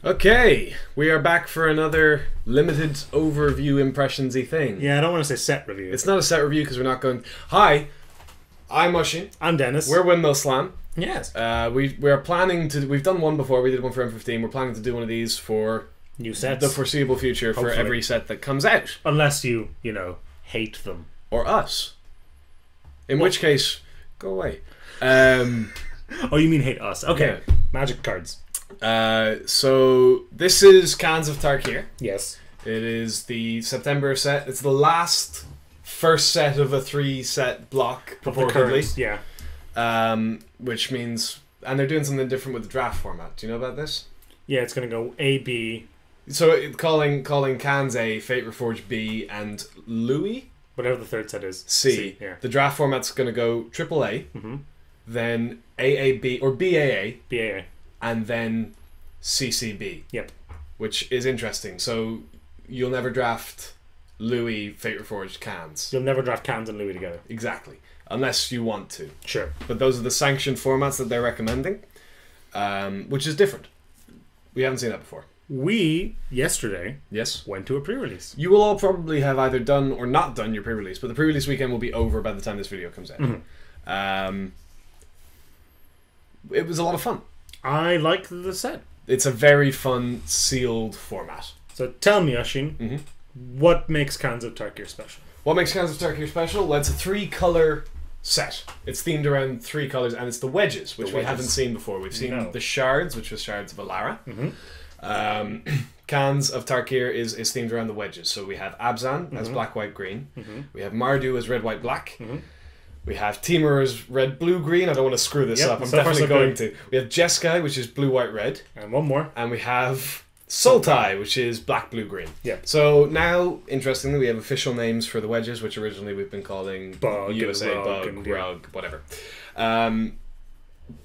Okay, we are back for another limited overview impressions-y thing. Yeah, I don't want to say set review. It's not a set review because we're not going... Hi, I'm Oisin. I'm Denis. We're Windmill Slam. Yes. We're planning to... We've done one before, we did one for M15. We're planning to do one of these for... New sets. The foreseeable future. Hopefully. For every set that comes out. Unless you hate them. Or us. In which case, go away. Oh, you mean hate us. Okay. Yeah. Magic cards. So this is Cans of Tarkir. Yes. It is the September set. It's the first set of a 3-set block purportedly. Yeah. Which means, and they're doing something different with the draft format. Do you know about this? Yeah, it's going to go A, B. So calling Cans A, Fate Reforged B, and Louis, whatever the third set is, C. Yeah. The draft format's going to go AAA, then AAB or BAA, and then CCB. Yep. Which is interesting. So you'll never draft Louis, Fate Reforged, Cans. You'll never draft Cans and Louis together. Exactly. Unless you want to. Sure. But those are the sanctioned formats that they're recommending, which is different. We haven't seen that before. We, yesterday, yes, went to a pre-release. You will all probably have either done or not done your pre-release, but the pre-release weekend will be over by the time this video comes out. It was a lot of fun. I like the set. It's a very fun, sealed format. So tell me, Oisin, what makes Cans of Tarkir special? What makes Cans of Tarkir special? Well, it's a 3-color set. It's themed around 3 colors, and it's the wedges, which we haven't seen before. We've seen the shards, which was shards of Alara. Cans of Tarkir is themed around the wedges. So we have Abzan as black, white, green. We have Mardu as red, white, black. We have Timur as red, blue, green. I don't want to screw this up. I'm definitely going to. We have Jeskai, which is blue, white, red. And one more. And we have Sultai, which is black, blue, green. Yep. So now, interestingly, we have official names for the wedges, which originally we've been calling Bug, USA, Rug, Rug, whatever. Don't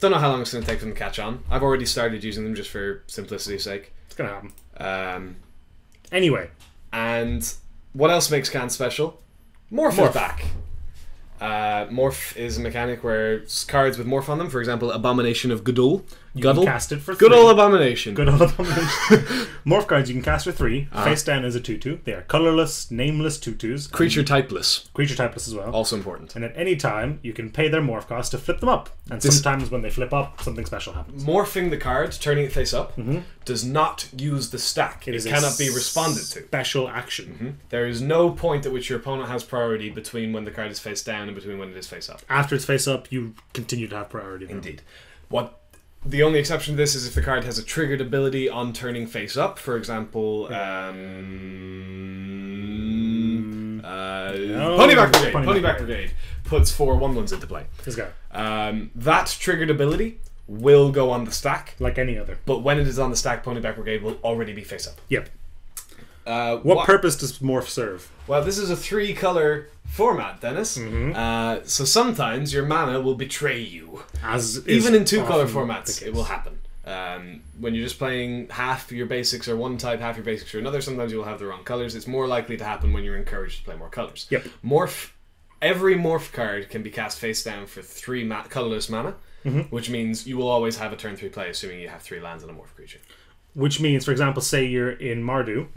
know how long it's going to take them to catch on. I've already started using them just for simplicity's sake. It's going to happen. Anyway. And what else makes Cans special? Morph is back. Morph is a mechanic where cards with Morph on them, for example, Abomination of Gudul. You can cast it for 3. Good old Abomination. Good old Abomination. Morph cards you can cast for 3. Face down is a 2/2. They are colorless, nameless 2/2s. Creature typeless. Creature typeless as well. Also important. And at any time, you can pay their Morph cost to flip them up. And sometimes when they flip up, something special happens. Morphing the card, turning it face up, does not use the stack. It cannot be responded to. Special action. There is no point at which your opponent has priority between when the card is face down and between when it is face up. After it's face up, you continue to have priority. Indeed. The only exception to this is if the card has a triggered ability on turning face up. For example, Ponyback Brigade puts 4 1/1s into play. This guy. That triggered ability will go on the stack. Like any other. But when it is on the stack, Ponyback Brigade will already be face up. Yep. What purpose does Morph serve? Well, this is a 3-color format, Dennis. So sometimes your mana will betray you. Even in 2-color formats, it will happen. When you're just playing half your basics are one type, half your basics are another, sometimes you'll have the wrong colors. It's more likely to happen when you're encouraged to play more colors. Yep. Every Morph card can be cast face down for 3 colorless mana, which means you will always have a turn 3 play, assuming you have 3 lands and a Morph creature. Which means, for example, say you're in Mardu,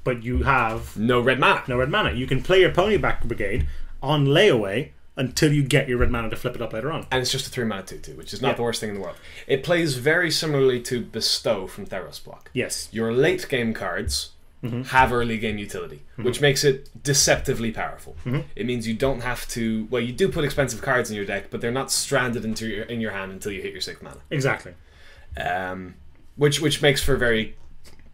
but you have no red mana. You can play your Ponyback Brigade on layaway until you get your red mana to flip it up later on. And it's just a 3-mana 2/2, which is not the worst thing in the world. It plays very similarly to Bestow from Theros block. Yes. Your late game cards have early game utility, which makes it deceptively powerful. It means you don't have to... Well, you do put expensive cards in your deck, but they're not stranded in your hand until you hit your 6th mana. Exactly. Which makes for very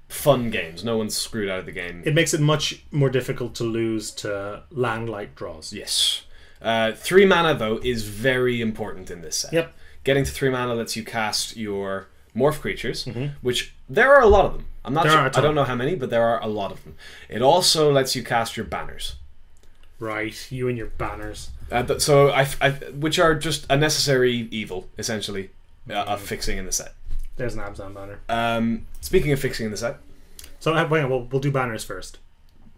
fun games. No one's screwed out of the game. It makes it much more difficult to lose to land-like draws. Yes. 3 mana, though, is very important in this set. Yep. Getting to 3 mana lets you cast your Morph creatures, which there are a lot of them. I'm not sure. I don't know how many, but there are a lot of them. It also lets you cast your banners. Right, you and your banners. Which are just a necessary evil, essentially, of fixing in the set. There's an Abzan banner. Speaking of fixing in the set. So we'll do banners first.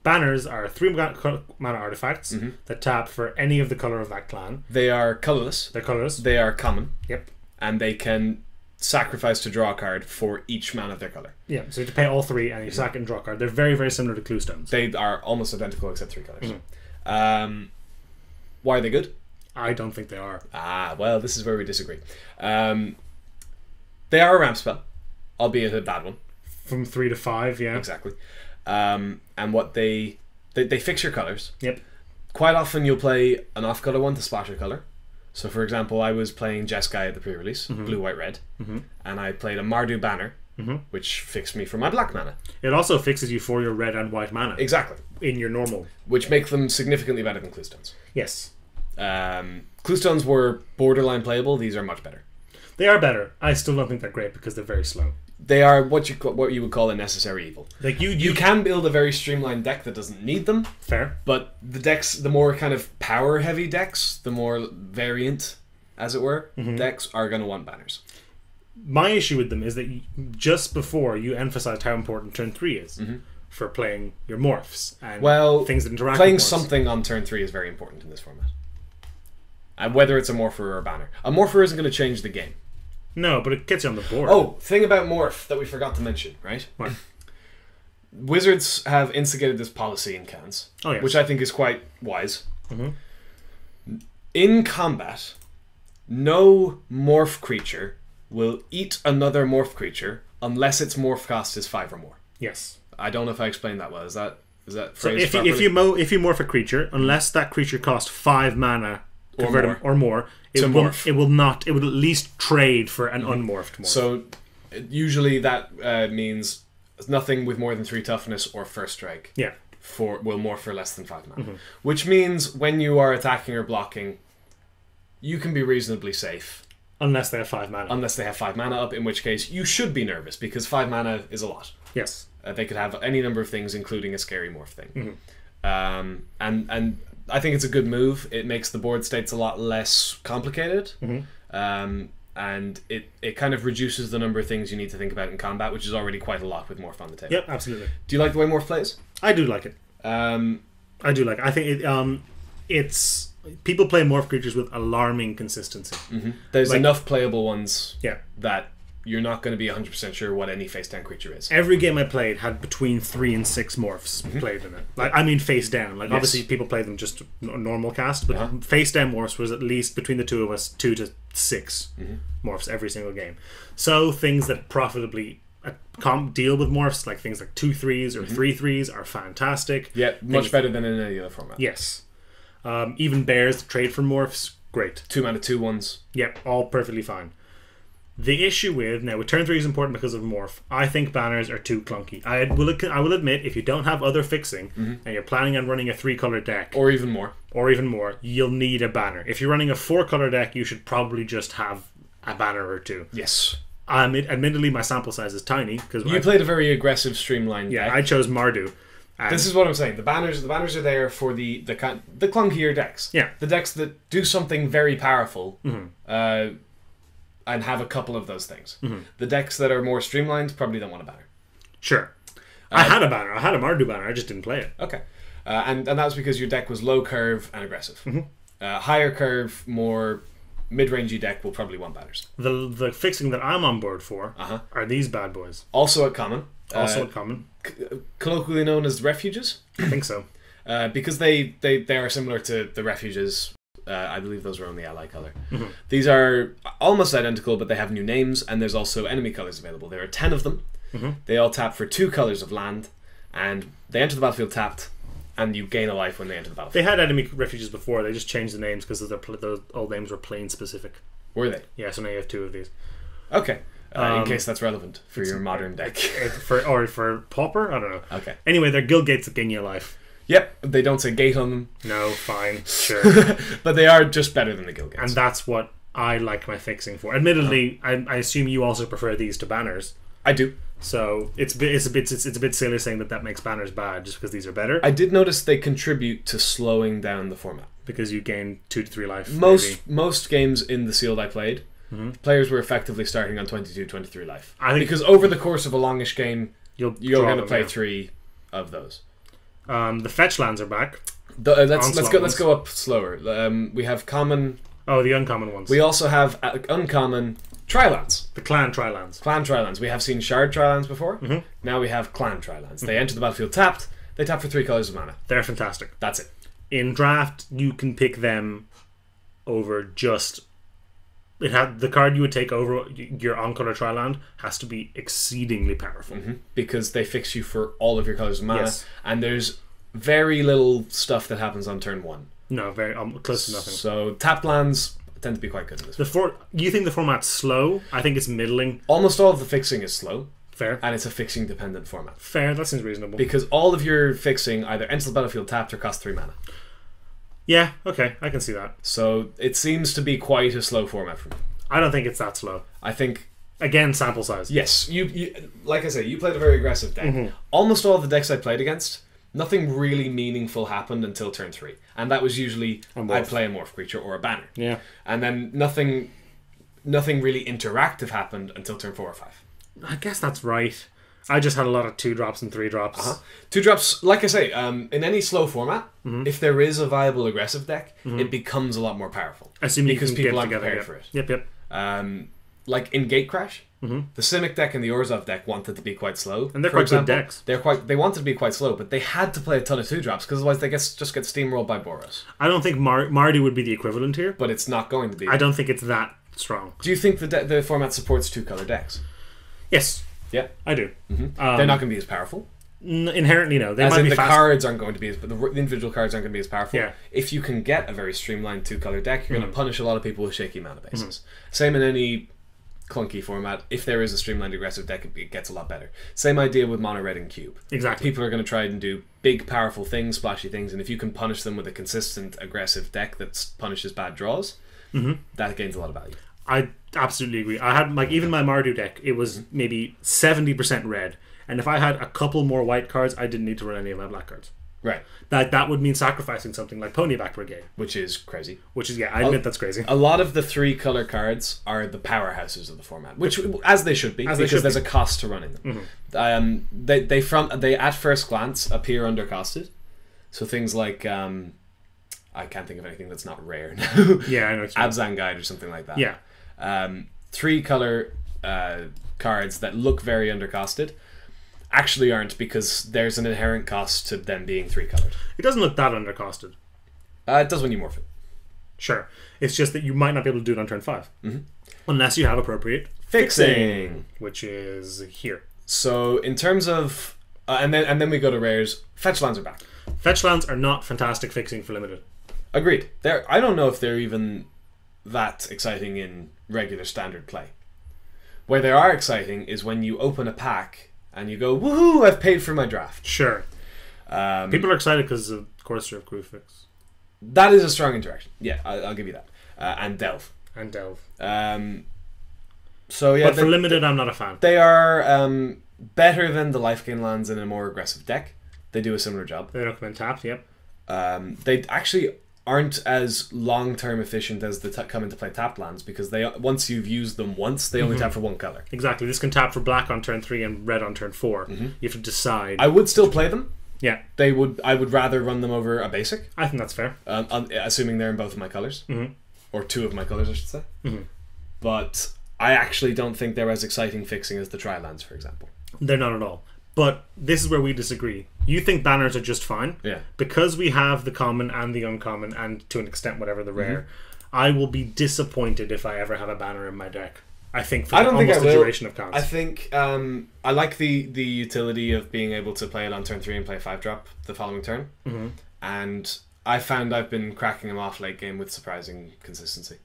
Banners are 3 mana artifacts that tap for any of the color of that clan. They are colorless. They're colorless. They are common. Yep. And they can sacrifice to draw a card for each mana of their color. Yeah, so you have to pay all 3 and you sack it and draw a card. They're very, very similar to Clue Stones. They are almost identical except 3 colors. Why are they good? I don't think they are. Ah, well, this is where we disagree. They are a ramp spell, albeit a bad one. From 3 to 5, yeah. Exactly. And what they fix your colors. Yep. Quite often you'll play an off-color one to splash a color. So, for example, I was playing Jeskai at the pre-release, blue, white, red, and I played a Mardu Banner, which fixed me for my black mana. It also fixes you for your red and white mana. Exactly. In your normal. Which make them significantly better than Clue Stones. Yes. Clue Stones were borderline playable. These are much better. They are better. I still don't think they're great because they're very slow. They are what you would call a necessary evil. Like you can build a very streamlined deck that doesn't need them. Fair. But the more kind of power heavy decks, the more variant, as it were, decks are going to want banners. My issue with them is that just before you emphasized how important turn 3 is for playing your morphs and things that interact playing with morphs. Something on turn 3 is very important in this format. And whether it's a morpher or a banner. A morpher isn't going to change the game. No, but it gets you on the board. Oh, thing about morph that we forgot to mention, right? What? Wizards have instigated this policy in cans, which I think is quite wise. In combat, no morph creature will eat another morph creature unless its morph cost is 5 or more. Yes. I don't know if I explained that well. Is that so phrased properly? If you morph a creature, unless that creature costs 5 mana or more, it will at least trade for an unmorphed morph. So usually that means nothing with more than 3 toughness or first strike. Yeah. Will morph for less than 5 mana. Which means when you are attacking or blocking, you can be reasonably safe. Unless they have 5 mana. Unless they have 5 mana up, in which case you should be nervous because 5 mana is a lot. Yes. They could have any number of things, including a scary morph thing. And I think it's a good move. It makes the board states a lot less complicated. And it kind of reduces the number of things you need to think about in combat, which is already quite a lot with morph on the table. Yep, absolutely. Do you like the way morph plays? I do like it. I do like it. I think it's... People play morph creatures with alarming consistency. There's enough playable ones that you're not going to be 100% sure what any face down creature is. Every game I played had between 3 and 6 morphs played in it. Like, I mean face down. Like obviously people play them just normal cast, but face down morphs was at least between the two of us 2 to 6 morphs every single game. So things that profitably deal with morphs, like things like 2/3s or 3/3s, are fantastic. Yeah, much better than in any other format. Yes. Even bears trade for morphs, great. 2 mana 2/1s. Yep, all perfectly fine. The issue with turn 3 is important because of morph. I think banners are too clunky. I will admit, if you don't have other fixing and you're planning on running a 3-color deck, or even more, you'll need a banner. If you're running a 4-color deck, you should probably just have a banner or 2. Yes. Admittedly, my sample size is tiny because you played a very aggressive, streamlined deck. I chose Mardu. This is what I'm saying. The banners are there for the clunkier decks. Yeah, the decks that do something very powerful. And have a couple of those things. The decks that are more streamlined probably don't want a banner. Sure. I had a banner. I had a Mardu banner. I just didn't play it. Okay. And that was because your deck was low curve and aggressive. Higher curve, more mid-rangey deck will probably want banners. The fixing that I'm on board for are these bad boys. Also at common. Colloquially known as refuges. I think so. Because they are similar to the refuges. I believe those are only ally color. These are almost identical, but they have new names, and there's also enemy colors available. There are 10 of them. They all tap for 2 colors of land, and they enter the battlefield tapped, and you gain a life when they enter the battlefield. They had enemy refuges before. They just changed the names because their old names were plane specific. Were they? Yeah, so now you have 2 of these. Okay. In case that's relevant for your modern deck. for Pauper? I don't know. Okay. Anyway, they're guild gates that gain you a life. Yep, they don't say gate on them. No, fine, sure. But they are just better than the guild gates. And that's what I like my fixing for. Admittedly, I assume you also prefer these to banners. I do. So it's a bit silly saying that makes banners bad just because these are better. I did notice they contribute to slowing down the format because you gain 2 to 3 life. Most games in the sealed I played, players were effectively starting on 22, 23 life. I think because over the course of a longish game, you're going to play 3 of those. The fetch lands are back. Let's go up slower. We have common. Oh, the uncommon ones. We also have uncommon Tri-lands. The clan Tri-lands. Clan Tri-lands. We have seen Shard Tri-lands before. Now we have Clan Tri-lands. They enter the battlefield tapped. They tap for 3 colors of mana. They're fantastic. That's it. In draft, you can pick them over just... the card you would take over your on-color Tri-land has to be exceedingly powerful. Because they fix you for all of your colors of mana. Yes. And there's very little stuff that happens on turn 1. No, very close to nothing. So tapped lands tend to be quite good in this. You think the format's slow? I think it's middling. Almost all of the fixing is slow. Fair. And it's a fixing dependent format. Fair, that seems reasonable. Because all of your fixing either enters the battlefield tapped or costs 3 mana. Yeah, okay, I can see that. So it seems to be quite a slow format for me. I don't think it's that slow. I think... Again, sample size. Yes, you like I say, you played a very aggressive deck. Almost all of the decks I played against, nothing really meaningful happened until turn 3. And that was usually I'd play a morph creature or a banner. Yeah. And then nothing really interactive happened until turn 4 or 5. I guess that's right. I just had a lot of 2-drops and 3-drops. 2-drops, like I say, in any slow format, if there is a viable aggressive deck, it becomes a lot more powerful. Assuming because you can people get aren't together, prepared for it. Yep. Like in Gatecrash, the Simic deck and the Orzhov deck wanted to be quite slow. And they're quite good decks. They wanted to be quite slow, but they had to play a ton of 2-drops because otherwise they just get steamrolled by Boros. I don't think Mardu would be the equivalent here. But it's not going to be. I don't think it's that strong. Do you think the format supports 2-color decks? Yes. Yeah, I do. They're not going to be as powerful. Inherently, no. They as might in be the fast. cards aren't going to be as, but the individual cards aren't going to be as powerful. Yeah. If you can get a very streamlined 2-color deck, you're going to punish a lot of people with shaky mana bases. Same in any clunky format. If there is a streamlined aggressive deck, it gets a lot better. Same idea with mono red and cube. Exactly. People are going to try and do big, powerful things, splashy things, and if you can punish them with a consistent aggressive deck that punishes bad draws, that gains a lot of value. I absolutely agree. I had even my Mardu deck. It was maybe 70% red, and if I had a couple more white cards, I didn't need to run any of my black cards. Right. That would mean sacrificing something like Ponyback Brigade, which is crazy. I admit that's crazy. A lot of the 3-color cards are the powerhouses of the format, which as they should be, because there's a cost to running them. They at first glance appear undercosted, so things like I can't think of anything that's not rare now. Yeah, I know. Abzan Guide or something like that. Yeah. 3-color cards that look very undercosted actually aren't, because there's an inherent cost to them being 3-colored. It doesn't look that undercosted. It does when you morph it. Sure. It's just that you might not be able to do it on turn 5. Unless you have appropriate fixing, which is here. So in terms of and then we go to rares. Fetch lands are back. Fetch lands are not fantastic fixing for limited. Agreed. I don't know if they're even that exciting in regular standard play. Where they are exciting is when you open a pack and you go, woohoo, I've paid for my draft. Sure. People are excited because of Courser of Crucifix. That is a strong interaction. Yeah, I'll give you that. And Delve. So yeah, but for limited, I'm not a fan. They are better than the life gain lands in a more aggressive deck. They do a similar job. They don't come in tapped, yep. They actually aren't as long-term efficient as the come into play tapped lands, because they once you've used them once, they only tap for 1 color. Exactly. This can tap for black on turn 3 and red on turn 4. You have to decide. I would still play them. Yeah. I would rather run them over a basic. I think that's fair. Assuming they're in both of my colors. Or 2 of my colors, I should say. But I actually don't think they're as exciting fixing as the Tri-lands, for example. They're not at all. But this is where we disagree. You think banners are just fine. Yeah. Because we have the common and the uncommon, and to an extent whatever the rare, I will be disappointed if I ever have a banner in my deck. I think for almost the duration of cons. I think I like the utility of being able to play it on turn 3 and play 5-drop the following turn. And I found I've been cracking them off late game with surprising consistency.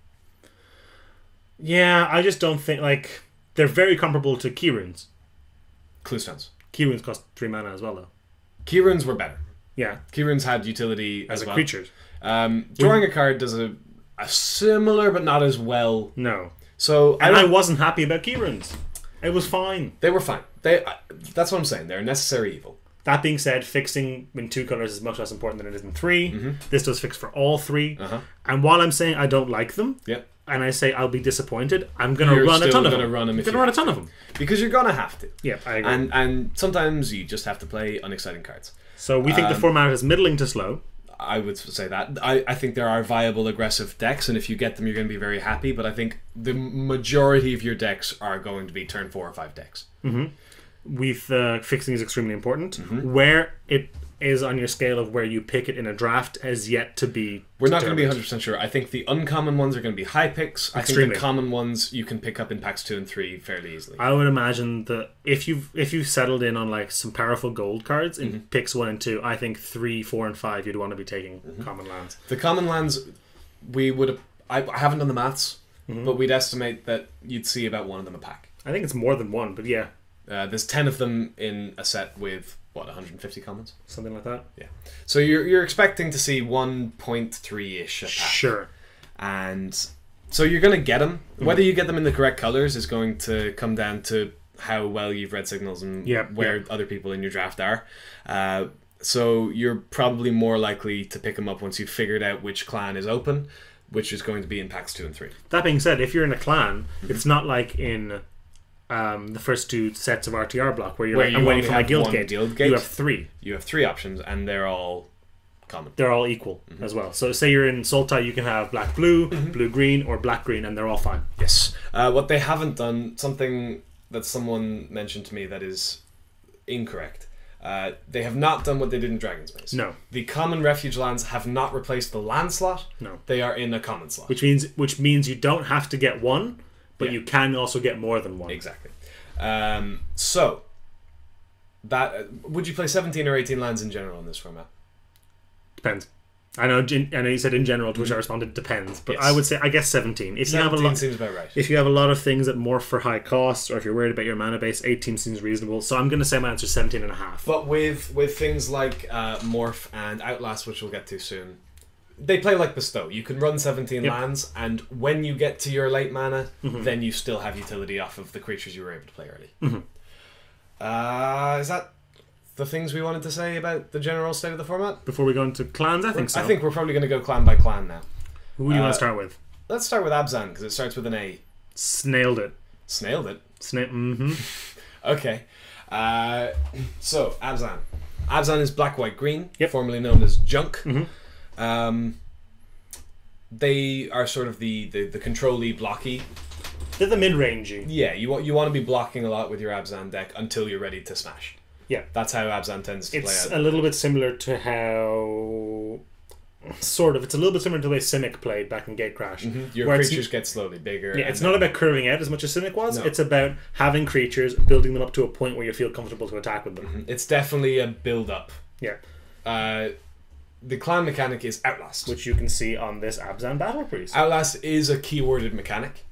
Yeah, I just don't think, they're very comparable to key runes. Cluestones. Key runes cost 3 mana as well, though. Key runes were better. Yeah. Key runes had utility as well. Creatures. Drawing a card does a similar, but not as well. No. So I wasn't happy about key runes. It was fine. They were fine. That's what I'm saying. They're a necessary evil. That being said, fixing in 2 colors is much less important than it is in 3. This does fix for all 3. And while I'm saying I don't like them, and I say I'll be disappointed, I'm going to run a ton of them. I'm going to run a ton of them. Because you're going to have to. Yeah, I agree. And sometimes you just have to play unexciting cards. So we think the format is middling to slow. I would say that. I think there are viable aggressive decks, and if you get them, you're going to be very happy. But I think the majority of your decks are going to be turn 4 or 5 decks. Fixing is extremely important. Where it is on your scale of where you pick it in a draft has yet to be We're not going to be 100% sure. I think the uncommon ones are going to be high picks. I think the common ones you can pick up in packs 2 and 3 fairly easily. I would imagine that if you've settled in on like some powerful gold cards in picks 1 and 2, I think 3, 4, and 5 you'd want to be taking common lands. The common lands, we would. I haven't done the maths, but we'd estimate that you'd see about 1 of them a pack. I think it's more than 1, but yeah. There's 10 of them in a set with 150 commons, something like that. Yeah. So you're expecting to see 1.3-ish a pack. Sure. And so you're going to get them. Whether you get them in the correct colors is going to come down to how well you've read signals and where other people in your draft are. So you're probably more likely to pick them up once you've figured out which clan is open, which is going to be in packs 2 and 3. That being said, if you're in a clan, it's not like in the first 2 sets of RTR block where you're I'm waiting for my guild gate. You have 3. You have 3 options, and they're all common. They're all equal as well. So say you're in Sultai, you can have black blue, blue green, or black green, and they're all fine. Yes. What they haven't done, something that someone mentioned to me that is incorrect. They have not done what they did in Dragon's Maze. No. The common refuge lands have not replaced the land slot. No. They are in a common slot. Which means you don't have to get 1, but you can also get more than 1. Exactly. So that would you play 17 or 18 lands in general in this format? Depends. I know you said in general, to which I responded depends, but I would say I guess 17. If 17 seems about right. If you have a lot of things that morph for high costs, or if you're worried about your mana base, 18 seems reasonable. So I'm going to say my answer is 17 and a half. But with things like Morph and Outlast, which we'll get to soon, they play like Bestow. You can run 17 lands, and when you get to your late mana, then you still have utility off of the creatures you were able to play early. Is that the things we wanted to say about the general state of the format? Before we go into clans, I think so. I think we're probably going to go clan by clan now. Who do you want to start with? Let's start with Abzan, because it starts with an A. Snailed it. Snailed it? Okay. So, Abzan. Abzan is black, white, green, formerly known as Junk. They are sort of the control-y, blocky. They're the mid-rangey. Yeah, you want to be blocking a lot with your Abzan deck until you're ready to smash. Yeah. That's how Abzan tends to play out. It's a little bit similar to how... Sort of. It's a little bit similar to the way Simic played back in Gatecrash. Your creatures get slowly bigger. Yeah, it's not about curving out as much as Simic was. No. It's about having creatures, building them up to a point where you feel comfortable to attack with them. It's definitely a build-up. Yeah. The clan mechanic is Outlast, which you can see on this Abzan Battle Priest. Outlast is a keyworded mechanic,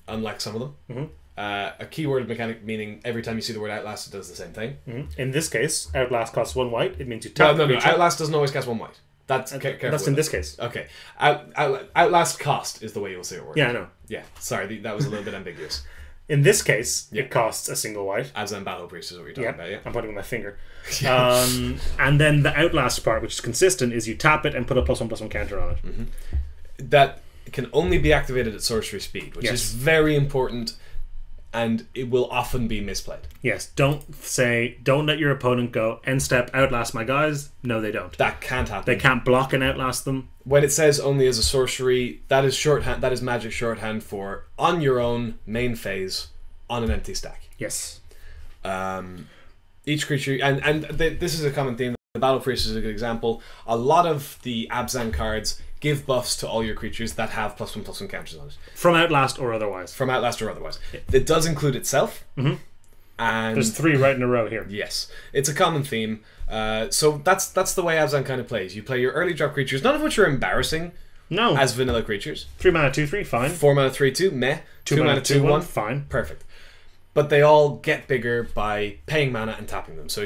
unlike some of them. A keyworded mechanic meaning every time you see the word Outlast, it does the same thing. In this case, Outlast costs 1 white. It means you tap No. Outlast doesn't always cost 1 white. That's in this case. Okay. Outlast cost is the way you'll see it work. Yeah, I know. Yeah, sorry, that was a little bit ambiguous. In this case, it costs a single white. Abzan Battle Priest is what you're talking about, yeah? I'm putting with my finger. And then the Outlast part, which is consistent, is you tap it and put a +1/+1 counter on it. That can only be activated at sorcery speed, which is very important, and it will often be misplayed. Yes, don't let your opponent go, end step, Outlast my guys. No, they don't. That can't happen. They can't block and Outlast them. When it says only as a sorcery, that is shorthand. That is magic shorthand for on your own main phase on an empty stack. Yes. Each creature, and this is a common theme. The Battle Priest is a good example. A lot of the Abzan cards give buffs to all your creatures that have +1/+1 counters on it. From Outlast or otherwise. It does include itself. And there's 3 right in a row here. Yes. It's a common theme. So that's the way Abzan kind of plays. You play your early drop creatures, none of which are embarrassing. No. As vanilla creatures. 3 mana 2/3, fine. 4 mana 3/2, meh. 2 mana 2/1, fine. Perfect. But they all get bigger by paying mana and tapping them. So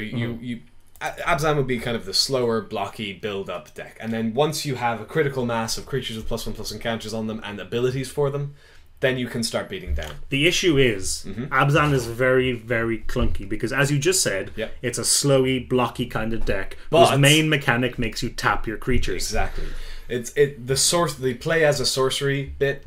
Abzan would be kind of the slower, blocky build-up deck. And then once you have a critical mass of creatures with +1/+1 counters on them and abilities for them, then you can start beating down. The issue is, Abzan is very, very clunky, because as you just said, it's a slowy, blocky kind of deck, whose main mechanic makes you tap your creatures. Exactly. The play as a sorcery bit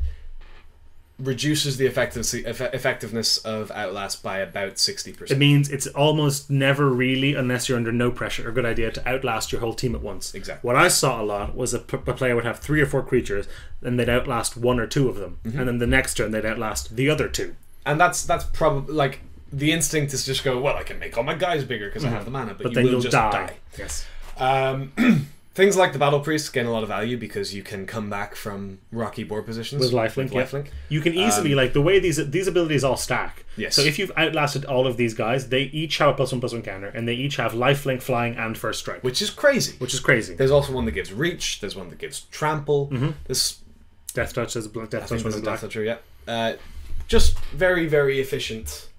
reduces the effectiveness of Outlast by about 60%. It means it's almost never really, unless you're under no pressure, a good idea to outlast your whole team at once. Exactly. What I saw a lot was a player would have 3 or 4 creatures, and they'd outlast 1 or 2 of them, and then the next turn they'd outlast the other 2. And that's probably like the instinct is just go, well, I can make all my guys bigger because I have the mana, but you then will you'll just die. Yes. Things like the Battle Priest gain a lot of value because you can come back from rocky board positions with lifelink. Lifelink. You can easily like the way these abilities all stack. Yes. So if you've outlasted all of these guys, they each have a +1/+1 counter, and they each have lifelink, flying, and first strike, which is crazy. There's also one that gives reach. There's one that gives trample. This Death Touch is Death Touch. Death Touch, yeah. Just very, very efficient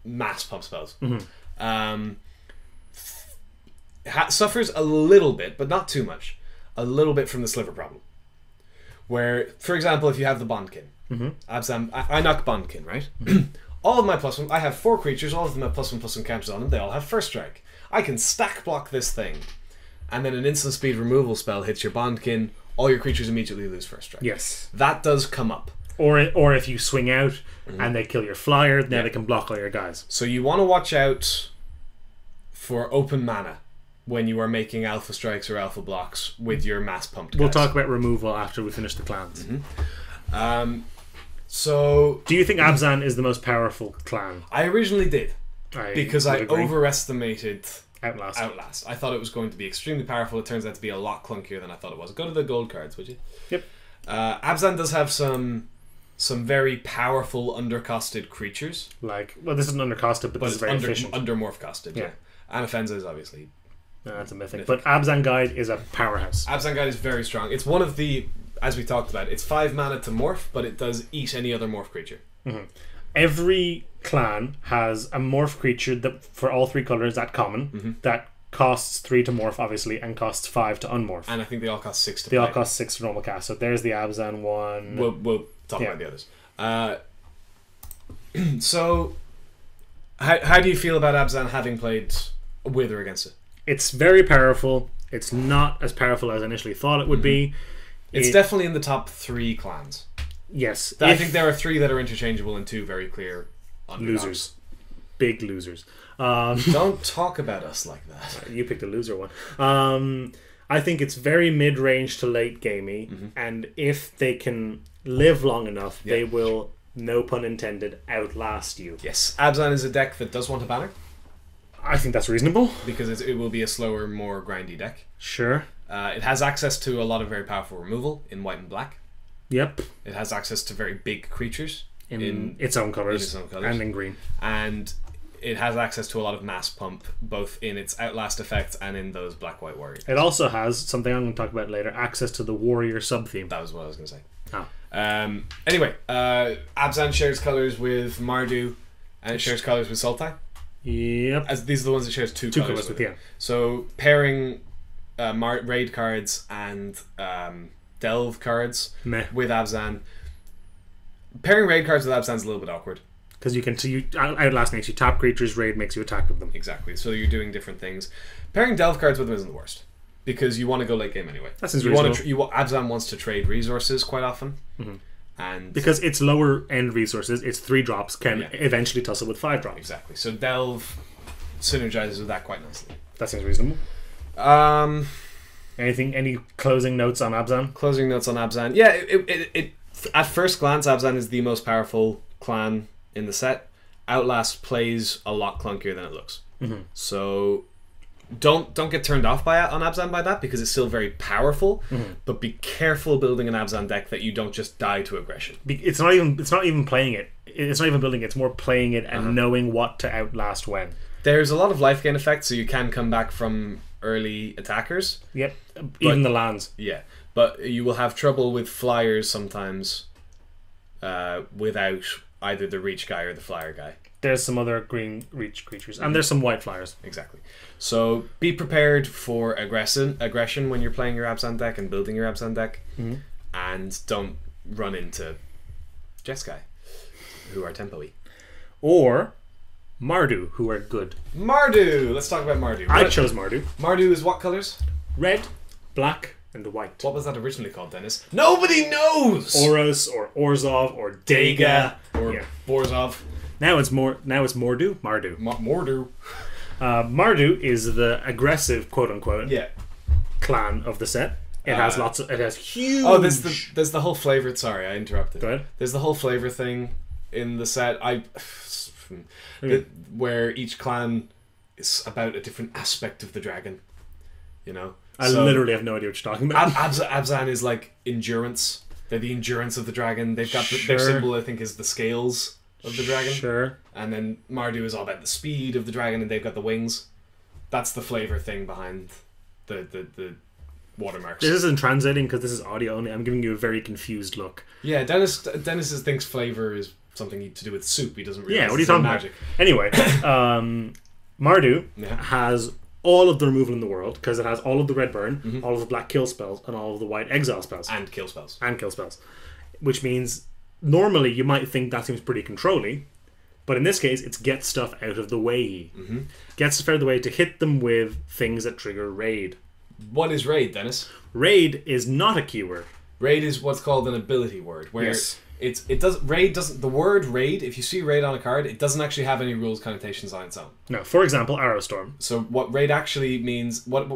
mass pump spells. Suffers a little bit, but not too much. A little bit from the sliver problem. Where, for example, if you have the Bondkin, Abzan, I knock Bondkin, right? All of my +1, I have 4 creatures, all of them have +1/+1 counters on them, they all have first strike. I can stack block this thing, and then an instant speed removal spell hits your Bondkin, all your creatures immediately lose first strike. Yes. That does come up. Or if you swing out and they kill your flyer, now they can block all your guys. So you want to watch out for open mana when you are making alpha strikes or alpha blocks with your mass pumped guys. We'll talk about removal after we finish the clans. So do you think Abzan is the most powerful clan? I originally did. Because I overestimated Outlast. I thought it was going to be extremely powerful. It turns out to be a lot clunkier than I thought it was. Go to the gold cards, would you? Yep. Abzan does have some very powerful undercosted creatures. This isn't undercosted, but this is very efficient. Undermorph costed, yeah. Anafenza is obviously... that's a mythic. But Abzan Guide is a powerhouse. Abzan Guide is very strong. It's one of the, as we talked about, it's 5 mana to morph, but it does eat any other morph creature. Every clan has a morph creature that for all 3 colors at common that costs 3 to morph, obviously, and costs 5 to unmorph. And I think they all cost 6 to play. They all cost 6 for normal cast. So there's the Abzan one. We'll talk about the others. So, how do you feel about Abzan having played with or against it? It's very powerful. It's not as powerful as I initially thought it would be. It's definitely in the top 3 clans. Yes. I think there are 3 that are interchangeable and 2 very clear underdogs. Losers. Big losers. Don't talk about us like that. You picked a loser one. I think it's very mid-range to late gamey, and if they can live long enough, they will, no pun intended, outlast you. Yes. Abzan is a deck that does want a banner. I think that's reasonable. Because it will be a slower, more grindy deck. Sure. It has access to a lot of very powerful removal in white and black. Yep. It has access to very big creatures. In its own colours. And in green. And it has access to a lot of mass pump, both in its Outlast effect and in those black-white warriors. It also has, something I'm going to talk about later, access to the warrior sub-theme. That was what I was going to say. Oh. Anyway, Abzan shares colours with Mardu, and it shares colours with Sultai. Yep. As these are the ones it shares two colours with. Yeah. So pairing raid cards and delve cards with Abzan. Pairing raid cards with Abzan is a little bit awkward. Because Outlast makes you tap creatures, raid makes you attack with them. Exactly. So you're doing different things. Pairing delve cards with them isn't the worst. Because you want to go late game anyway. That seems reasonable. Abzan wants to trade resources quite often. And because it's lower end resources, it's 3 drops, can eventually tussle with 5 drops. Exactly. So delve synergizes with that quite nicely. That seems reasonable. Any closing notes on Abzan? Closing notes on Abzan. Yeah, it at first glance, Abzan is the most powerful clan in the set. Outlast plays a lot clunkier than it looks. So don't get turned off on Abzan by that, because it's still very powerful. But be careful building an Abzan deck that you don't just die to aggression. It's not even playing it. It's not even building it. It's more playing it and knowing what to outlast when. There's a lot of life gain effects, so you can come back from early attackers. Yep, even the lands. Yeah, but you will have trouble with flyers sometimes without either the reach guy or the flyer guy. There's some other green reach creatures, and there's some white flyers. Exactly. So be prepared for aggression when you're playing your Abzan deck and building your Abzan deck, and don't run into Jeskai, who are tempo-y. Or Mardu, who are good. Mardu! Let's talk about Mardu. I chose Mardu. Mardu is what colours? Red, black, and white. What was that originally called, Dennis? Nobody knows! Oros, or Orzov, or Dega, or Borzov. Now it's Mordu. Mardu. Mordu. Mardu is the aggressive, quote unquote, clan of the set. It has huge. Oh, there's the whole flavor. Sorry, I interrupted. Go ahead. There's the whole flavor thing in the set. Where each clan is about a different aspect of the dragon. You know, I literally have no idea what you're talking about. Abzan is like endurance. They're the endurance of the dragon. They've got their symbol, I think, is the scales of the dragon. Sure. And then Mardu is all about the speed of the dragon, and they've got the wings. That's the flavor thing behind the watermarks. This isn't translating because this is audio only. I'm giving you a very confused look. Yeah, Dennis thinks flavor is something to do with soup. He doesn't realize. Yeah, what are you talking magic. about? Anyway, Mardu has all of the removal in the world because it has all of the red burn, all of the black kill spells, and all of the white exile spells. And kill spells. Which means normally you might think that seems pretty controlly, but in this case it's get stuff out of the way. Get stuff out of the way to hit them with things that trigger raid. What is raid, Dennis? Raid is not a keyword. Raid is what's called an ability word, where the word raid, if you see raid on a card, it doesn't actually have any rules connotations on its own. No, for example, Arrowstorm. So what raid actually means, what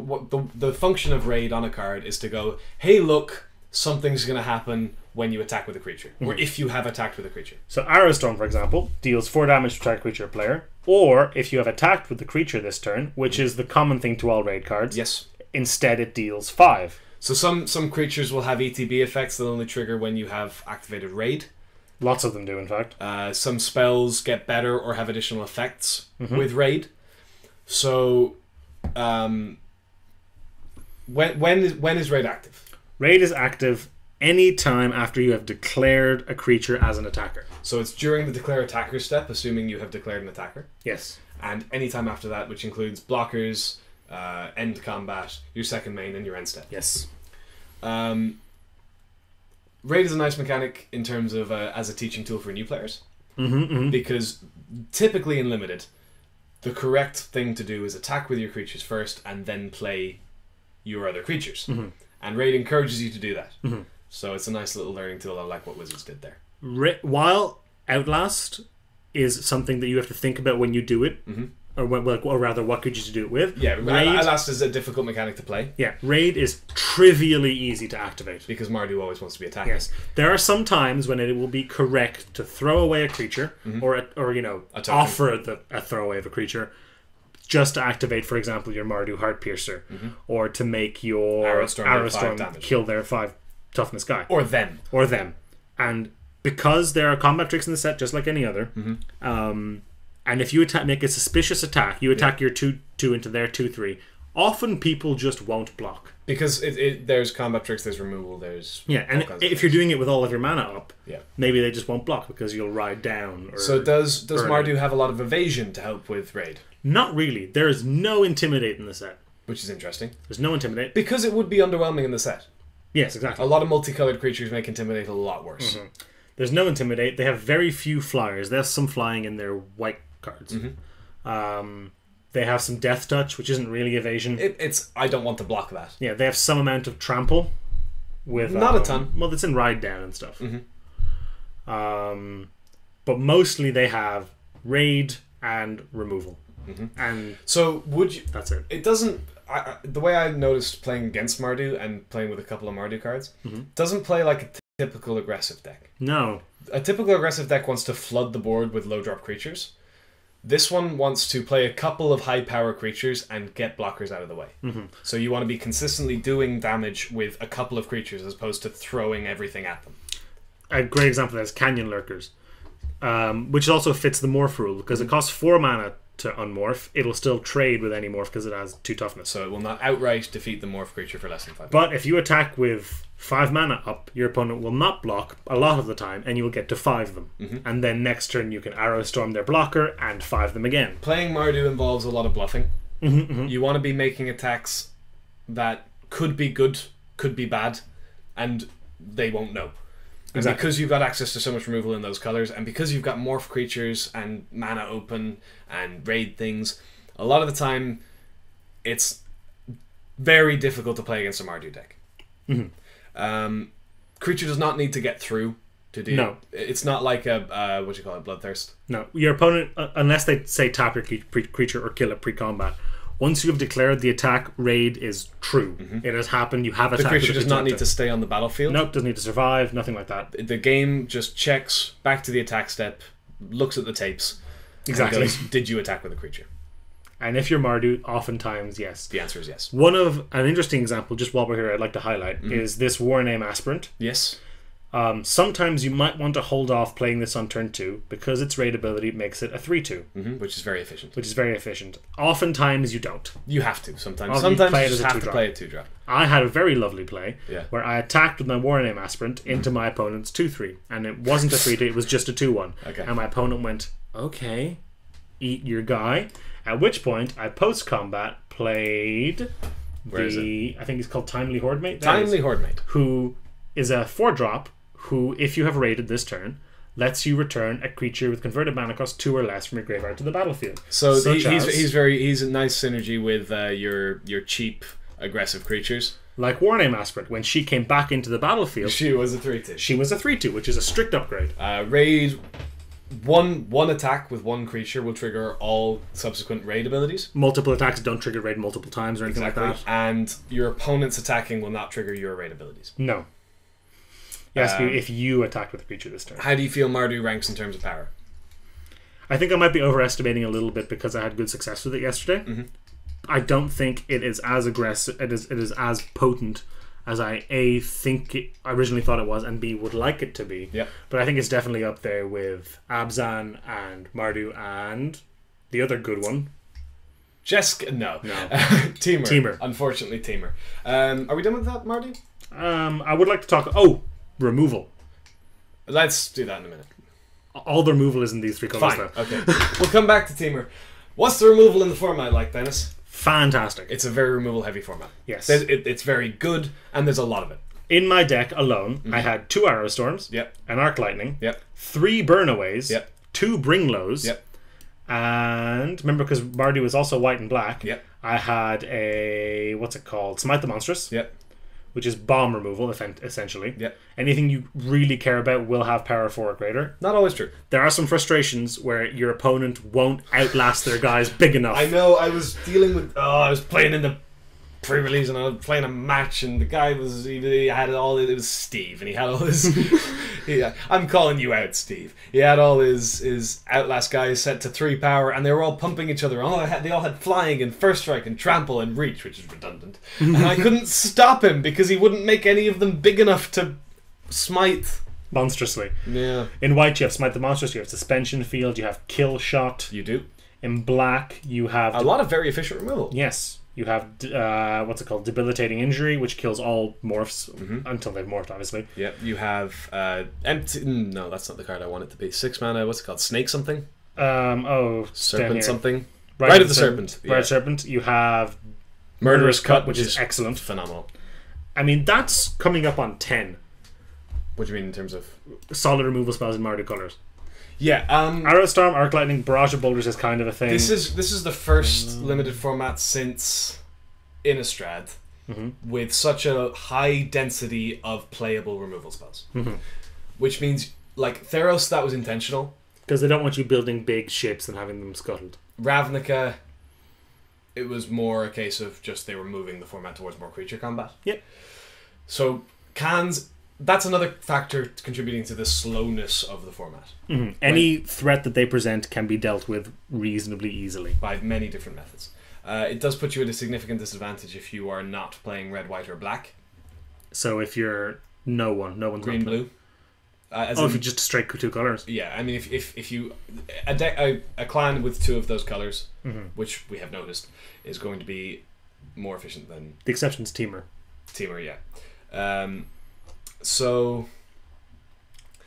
the function of raid on a card is to go, hey look, something's going to happen when you attack with a creature, or if you have attacked with a creature. So Arrowstorm, for example, deals 4 damage to target creature or player, or if you have attacked with the creature this turn, which is the common thing to all raid cards. Yes. Instead, it deals 5. So some creatures will have ETB effects that only trigger when you have activated raid. Lots of them do, in fact. Some spells get better or have additional effects with raid. So, when is raid active? Raid is active any time after you have declared a creature as an attacker. So it's during the declare attacker step, assuming you have declared an attacker. Yes. And any time after that, which includes blockers, end combat, your second main, and your end step. Yes. Raid is a nice mechanic in terms of as a teaching tool for new players. Because typically in Limited, the correct thing to do is attack with your creatures first and then play your other creatures. And Raid encourages you to do that. So it's a nice little learning tool. I like what Wizards did there. While Outlast is something that you have to think about when you do it, or rather, what could you do it with? Yeah, Raid, Outlast is a difficult mechanic to play. Yeah, Raid is trivially easy to activate. Because Mardu always wants to be attacking. Yes. There are some times when it will be correct to throw away a creature, or offer a throwaway of a creature, just to activate, for example, your Mardu Heartpiercer, or to make your Arrowstorm kill their 5 toughness guy. Or them. And because there are combat tricks in the set, just like any other, and if you make a suspicious attack, you attack your 2/2 into their 2/3. Often people just won't block because there's combat tricks, there's removal, there's and if you're doing it with all of your mana up, maybe they just won't block because you'll ride down. So does Mardu have a lot of evasion to help with raid? Not really. There is no intimidate in the set, which is interesting. There's no intimidate because it would be underwhelming in the set. Yes, exactly. A lot of multicolored creatures make intimidate a lot worse. There's no intimidate. They have very few flyers. They have some flying in their white cards. They have some death touch, which isn't really evasion. It's I don't want to block that. Yeah, they have some amount of trample with not a ton. Well, it's in ride down and stuff. But mostly they have raid and removal. And so would you? That's it. It doesn't. The way I noticed playing against Mardu and playing with a couple of Mardu cards doesn't play like a typical aggressive deck. No, a typical aggressive deck wants to flood the board with low drop creatures. This one wants to play a couple of high power creatures and get blockers out of the way. So you want to be consistently doing damage with a couple of creatures as opposed to throwing everything at them. A great example of that is Canyon Lurkers, which also fits the morph rule because it costs 4 mana to unmorph. It'll still trade with any morph because it has 2 toughness. So it will not outright defeat the morph creature for less than 5 But if you attack with 5 mana up, your opponent will not block a lot of the time, and you will get to 5 them. And then next turn you can Arrowstorm their blocker and 5 them again. Playing Mardu involves a lot of bluffing. You want to be making attacks that could be good, could be bad, and they won't know. And because you've got access to so much removal in those colours, and because you've got morph creatures and mana open and raid things, a lot of the time it's very difficult to play against a Mardu deck. Creature does not need to get through to deal. No. It's not like a, bloodthirst. No. Your opponent, unless they say tap your creature or kill it pre-combat, once you have declared the attack, raid is true. It has happened, you have attacked. The creature does not need to stay on the battlefield. Nope, doesn't need to survive, nothing like that. The game just checks back to the attack step, looks at the tapes, exactly. And goes, did you attack with a creature? And if you're Mardu, oftentimes yes. The answer is yes. One of an interesting example, just while we're here, I'd like to highlight, is this War Name Aspirant. Yes. Sometimes you might want to hold off playing this on turn 2 because its raid ability makes it a 3/2. Which is very efficient. Oftentimes you don't. You have to, sometimes. Sometimes you just have to play a 2-drop. I had a very lovely play where I attacked with my War Name Aspirant into my opponent's 2/3. And it wasn't a 3/2, it was just a 2/1. Okay. And my opponent went, okay, eat your guy. At which point, I post-combat played I think he's called Timely Hordemate. Timely Hordemate. Who is a 4-drop who, if you have raided this turn, lets you return a creature with converted mana cost 2 or less from your graveyard to the battlefield. So he's a nice synergy with your cheap aggressive creatures. Like War Name Aspirant, when she came back into the battlefield, she was a 3/2. She was a 3/2, which is a strict upgrade. Raid. One attack with one creature will trigger all subsequent raid abilities. Multiple attacks don't trigger raid multiple times or anything like that. And your opponent's attacking will not trigger your raid abilities. No. Yes, if you attack with a creature this turn. How do you feel Mardu ranks in terms of power? I think I might be overestimating a little bit because I had good success with it yesterday. I don't think it is as aggressive. It is as potent as I think I originally thought it was, and B, would like it to be. Yeah. But I think it's definitely up there with Abzan and Mardu and the other good one. Jessica, no. Temur. Unfortunately, Temur. Are we done with that, Mardu? I would like to talk. Removal. Let's do that in a minute. All the removal is in these 3 colors, though. Okay. We'll come back to Temur. What's the removal in the format like, Dennis? Fantastic. It's a very removal-heavy format. Yes. It's very good, and there's a lot of it. In my deck alone, I had 2 Arrow Storms, an Arc Lightning, 3 Burnaways, 2 Bring Lows, and remember, because Mardu is also white and black, I had a, Smite the Monstrous, which is bomb removal, essentially. Anything you really care about will have power 4 or greater. Not always true. There are some frustrations where your opponent won't outlast their guys big enough. I know, I was dealing with... I was playing in the pre-release and I was playing a match and the guy was... He had all... It was Steve and he had all his... I'm calling you out, Steve. He had all his Outlast guys set to 3 power and they were all pumping each other. They all had flying and first strike and trample and reach, which is redundant. And I couldn't stop him because he wouldn't make any of them big enough to smite. Monstrously. Yeah. In white you have Smite the Monstrous, you have Suspension Field, you have Kill Shot. You do. In black you have... A lot of very efficient removal. Yes. You have, Debilitating Injury, which kills all morphs until they've morphed, obviously. Yep, you have Empty... No, that's not the card I want it to be. 6 mana, what's it called? Snake something? Serpent something? Right of the Serpent. Right of the Serpent. You have Murderous Cut, which is excellent. Phenomenal. I mean, that's coming up on 10. What do you mean in terms of... Solid removal spells in Mardu colours. Yeah, Arrow Storm, Arc Lightning, Barrage of Boulders is kind of a thing. This is the first limited format since Innistrad with such a high density of playable removal spells. Which means, like, Theros, that was intentional. Because they don't want you building big ships and having them scuttled. Ravnica, it was more a case of just they were moving the format towards more creature combat. Yep. So, Khans... That's another factor contributing to the slowness of the format. Any threat that they present can be dealt with reasonably easily. By many different methods. It does put you at a significant disadvantage if you are not playing red, white, or black. So if you're no one's green, blue. If you're just straight 2 colours. Yeah, I mean, if you... A clan with 2 of those colours, which we have noticed, is going to be more efficient than... The exception's Temur. Temur, yeah. So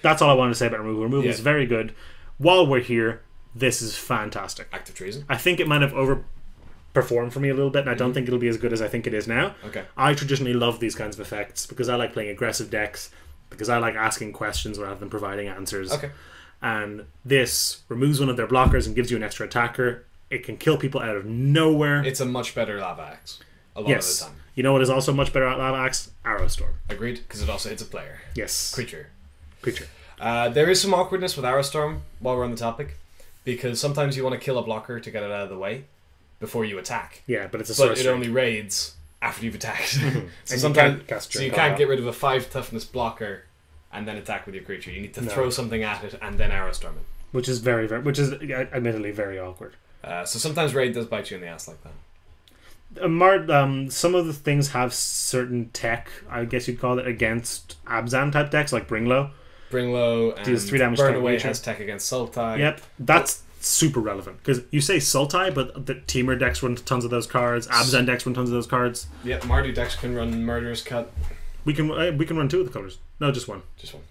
that's all I wanted to say about removal. Removal is very good. While we're here, this is fantastic. Active Treason. I think it might have overperformed for me a little bit, and I don't think it'll be as good as I think it is now. Okay. I traditionally love these kinds of effects because I like playing aggressive decks, because I like asking questions rather than providing answers. Okay. And this removes one of their blockers and gives you an extra attacker. It can kill people out of nowhere. It's a much better lava axe. A lot of the time. You know what is also much better at Lava Axe? Arrow Storm. Agreed, because it also hits a player. Yes. Creature. There is some awkwardness with Arrow Storm while we're on the topic, because sometimes you want to kill a blocker to get it out of the way before you attack. Yeah, but it's a sorcery. But it only raids after you've attacked. So and sometimes you can't get rid of a 5 toughness blocker and then attack with your creature. You need to throw something at it and then Arrow Storm it. Which is admittedly very awkward. So sometimes raid does bite you in the ass like that. Some of the things have certain tech, I guess you'd call it, against Abzan type decks, like Bringlow. And deals 3 damage. Burn Away has tech against Sultai. Yep, that's super relevant, because you say Sultai, but the Temur decks run tons of those cards. Abzan decks run tons of those cards. Yep, Mardu decks can run Murderous Cut. We can run 2 of the colors. No, just one. Just one.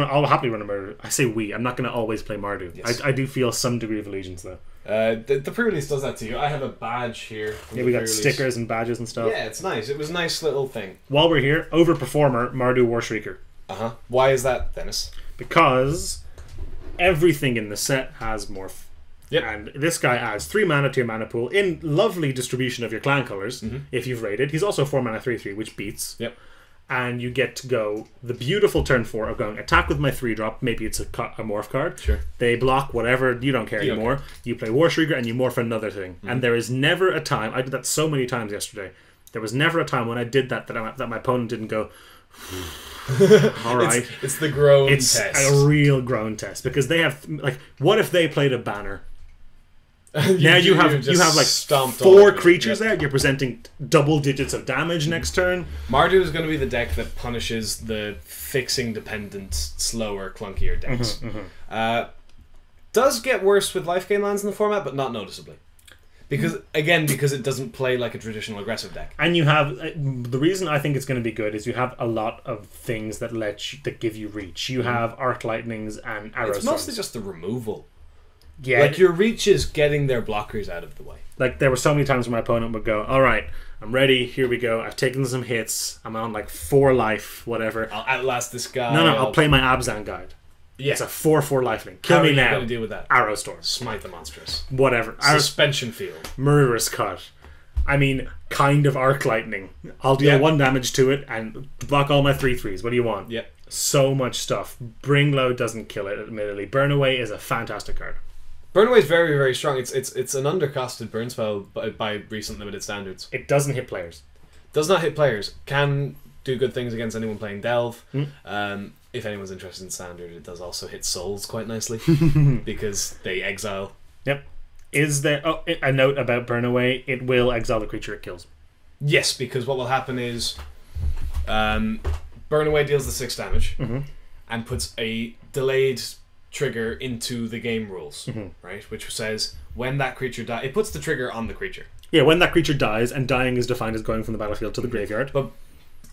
I'll happily run a Murder. I say we. I'm not going to always play Mardu. Yes. I do feel some degree of allegiance though. The pre-release does that to you. I have a badge here. Yeah, we got stickers and badges and stuff. Yeah, it's nice. It was a nice little thing. While we're here, Overperformer, Mardu Warshrieker. Why is that, Dennis? Because everything in the set has Morph. Yep. And this guy adds 3 mana to your mana pool in lovely distribution of your clan colors, if you've raided. He's also 4 mana 3/3, which beats. Yep. And you get to go the beautiful turn 4 of going attack with my 3-drop. Maybe it's a morph card. Sure. They block whatever. You don't care anymore. You play Warshrieker and you morph another thing. And there is never a time. I did that so many times yesterday. There was never a time when I did that my opponent didn't go. All right. It's the groan test. It's a real groan test, because they have what if they played a banner? Now you have like 4 creatures there. You're presenting double digits of damage next turn. Mardu is going to be the deck that punishes the fixing dependent, slower, clunkier decks. Does get worse with life gain lands in the format, but not noticeably. Because it doesn't play like a traditional aggressive deck. And you have the reason I think it's going to be good is you have a lot of things that that give you reach. You have Arc Lightnings and Arrow It's mostly just the removal. Yeah, like your reach is getting their blockers out of the way. Like there were so many times when my opponent would go, "All right, I'm ready. Here we go. I've taken some hits. I'm on like 4 life, whatever. I'll outlast this guy. No, I'll play my Abzan guide. Yeah, it's a 4/4 lifelink. Kill me now. How are you going to deal with that? Arrow Storm. Smite the monstrous. Whatever. Suspension field. Murderous Cut. I mean, kind of Arc Lightning. I'll deal 1 damage to it and block all my 3/3s. What do you want? Yeah. So much stuff. Bring Low doesn't kill it, admittedly. Burn Away is a fantastic card. Burn Away is very, very strong. It's an undercosted burn spell by recent limited standards. It doesn't hit players. Does not hit players. Can do good things against anyone playing Delve. If anyone's interested in standard, it does also hit souls quite nicely because they exile. Yep. Is there a note about Burn Away? It will exile the creature it kills. Yes, because what will happen is Burn Away deals the 6 damage and puts a delayed trigger into the game rules, right? Which says when that creature dies, it puts the trigger on the creature. Yeah, when that creature dies, and dying is defined as going from the battlefield to the graveyard. But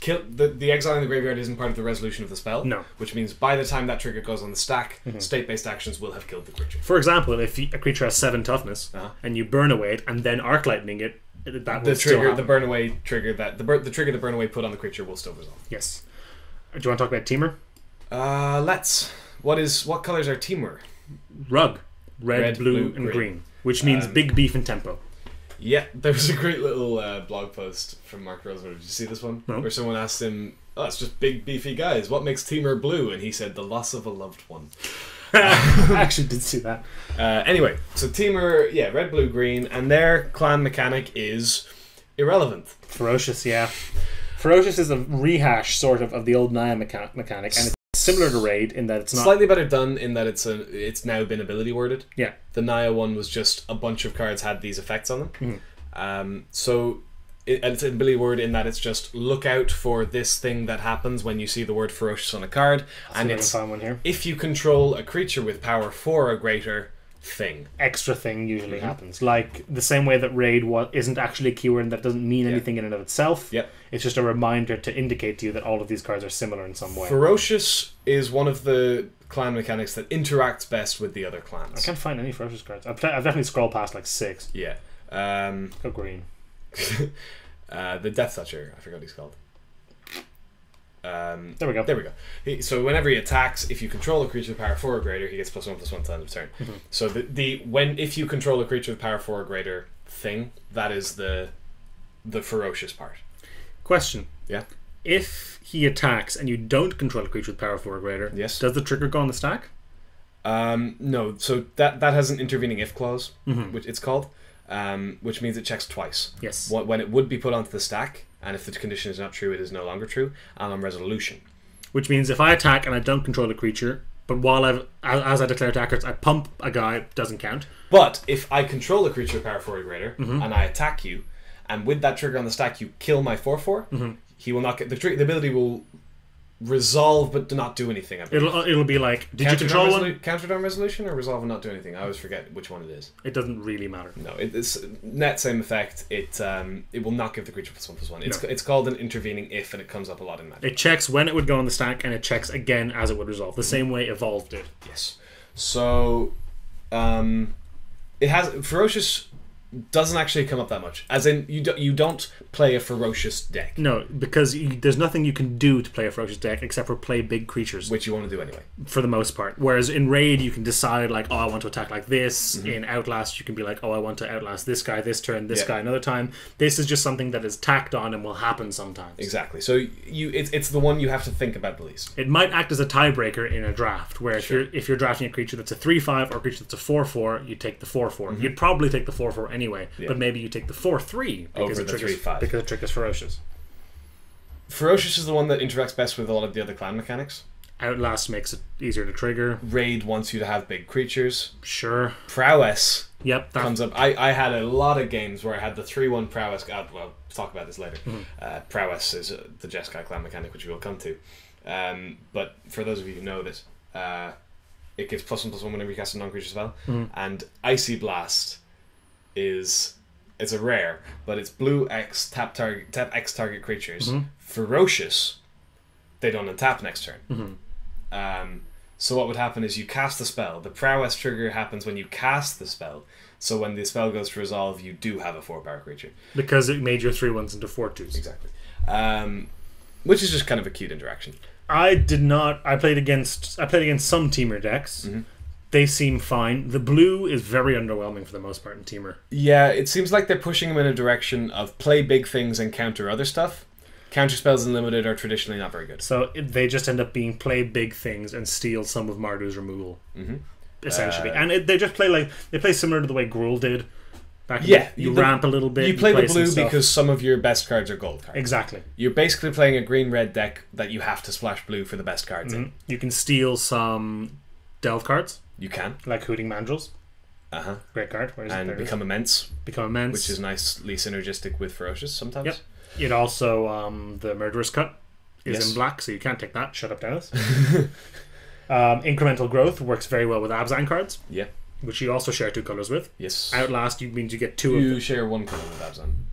the exile in the graveyard isn't part of the resolution of the spell. No. Which means by the time that trigger goes on the stack, state-based actions will have killed the creature. For example, if a creature has 7 toughness and you burn away it and then Arc Lightning it, that will still happen. The burn away trigger the trigger the burn away put on the creature will still resolve. Yes. Do you want to talk about Temur? Let's. What colors are Temur? Rug. Red, blue, and green. Which means big beef and tempo. Yeah, there was a great little blog post from Mark Rosewood. Did you see this one? No. Where someone asked him, it's just big beefy guys. What makes Temur blue? And he said, the loss of a loved one. I actually did see that. Anyway, so Temur, red, blue, green, and their clan mechanic is irrelevant. Ferocious, yeah. Ferocious is a rehash, sort of the old Naya mechanic, and it's similar to Raid in that it's not slightly better done in that it's now been ability worded. Yeah, the Naya one was just a bunch of cards had these effects on them. So it's an ability word in that it's just look out for this thing that happens when you see the word ferocious on a card, and it's one here. If you control a creature with power 4 or greater, thing. Extra thing usually happens. Like the same way that Raid isn't actually a keyword and that doesn't mean anything in and of itself. Yep. It's just a reminder to indicate to you that all of these cards are similar in some way. Ferocious is one of the clan mechanics that interacts best with the other clans. I can't find any Ferocious cards. I've definitely scrolled past like 6. Yeah. Go green. The Death Toucher, I forgot what he's called. There we go. So whenever he attacks, if you control a creature with power 4 or greater, he gets +1/+1 time of turn. So if you control a creature with power 4 or greater thing, that is the ferocious part. Question. Yeah. If he attacks and you don't control a creature with power 4 or greater, yes, does the trigger go on the stack? No. So that has an intervening if clause, which it's called, which means it checks twice. Yes. When it would be put onto the stack, and if the condition is not true, it is no longer true, and on resolution. Which means if I attack and I don't control a creature, but as I declare attackers, I pump a guy, doesn't count. But if I control a creature with power 4 or greater, and I attack you, and with that trigger on the stack you kill my 4/4, he will not get the ability will resolve but do not do anything. It'll be like, did you control one? Countered on resolution or resolve and not do anything? I always forget which one it is. It doesn't really matter. No, it's net same effect. It will not give the creature +1/+1. It's called an intervening if, and it comes up a lot in Magic. It checks when it would go on the stack, and it checks again as it would resolve, the same way Evolve did. Yes. So, it has Ferocious doesn't actually come up that much. As in, you don't play a Ferocious deck. No, because there's nothing you can do to play a Ferocious deck except for play big creatures. Which you want to do anyway. For the most part. Whereas in Raid, you can decide, like, oh, I want to attack like this. In Outlast, you can be like, oh, I want to Outlast this guy this turn, this guy another time. This is just something that is tacked on and will happen sometimes. Exactly. So it's the one you have to think about the least. It might act as a tiebreaker in a draft, where if you're drafting a creature that's a 3/5 or a creature that's a 4/4, you take the 4/4. You'd probably take the 4/4 anyway, but maybe you take the 4/3 because it triggers Ferocious. Ferocious is the one that interacts best with a lot of the other clan mechanics. Outlast makes it easier to trigger. Raid wants you to have big creatures. Sure. Prowess comes up. I had a lot of games where I had the 3/1 Prowess. Well, we'll talk about this later. Prowess is the Jeskai clan mechanic, which we will come to. But for those of you who know this, it gives +1/+1 whenever you cast a non-creature spell. And Icy Blast it's a rare, but it's blue X, tap X target creatures. Ferocious, they don't untap next turn. So what would happen is you cast the spell. The Prowess trigger happens when you cast the spell. So when the spell goes to resolve, you do have a 4-power creature. Because it made your 3/1s into 4/2s. Exactly. Which is just kind of a cute interaction. I did not. I played against some Teamer decks. They seem fine. The blue is very underwhelming for the most part in Teamer. Yeah, it seems like they're pushing them in a direction of play big things and counter other stuff. Counter spells in Limited are traditionally not very good. So they just end up being play big things and steal some of Mardu's removal. Essentially. And they just play similar to the way Gruul did. You ramp a little bit. You play the blue because some of your best cards are gold cards. Exactly. You're basically playing a green-red deck that you have to splash blue for the best cards in. You can steal some delve cards. You can. Like Hooting Mandrills. Great card. And Become Immense. Become Immense. Which is nicely synergistic with Ferocious sometimes. Yep. It also, the Murderous Cut is in black, so you can't take that. Shut up, Dennis. Incremental Growth works very well with Abzan cards. Yeah. Which you also share 2 colors with. Yes. Outlast means you get 2 of them. You share 1 color with Abzan.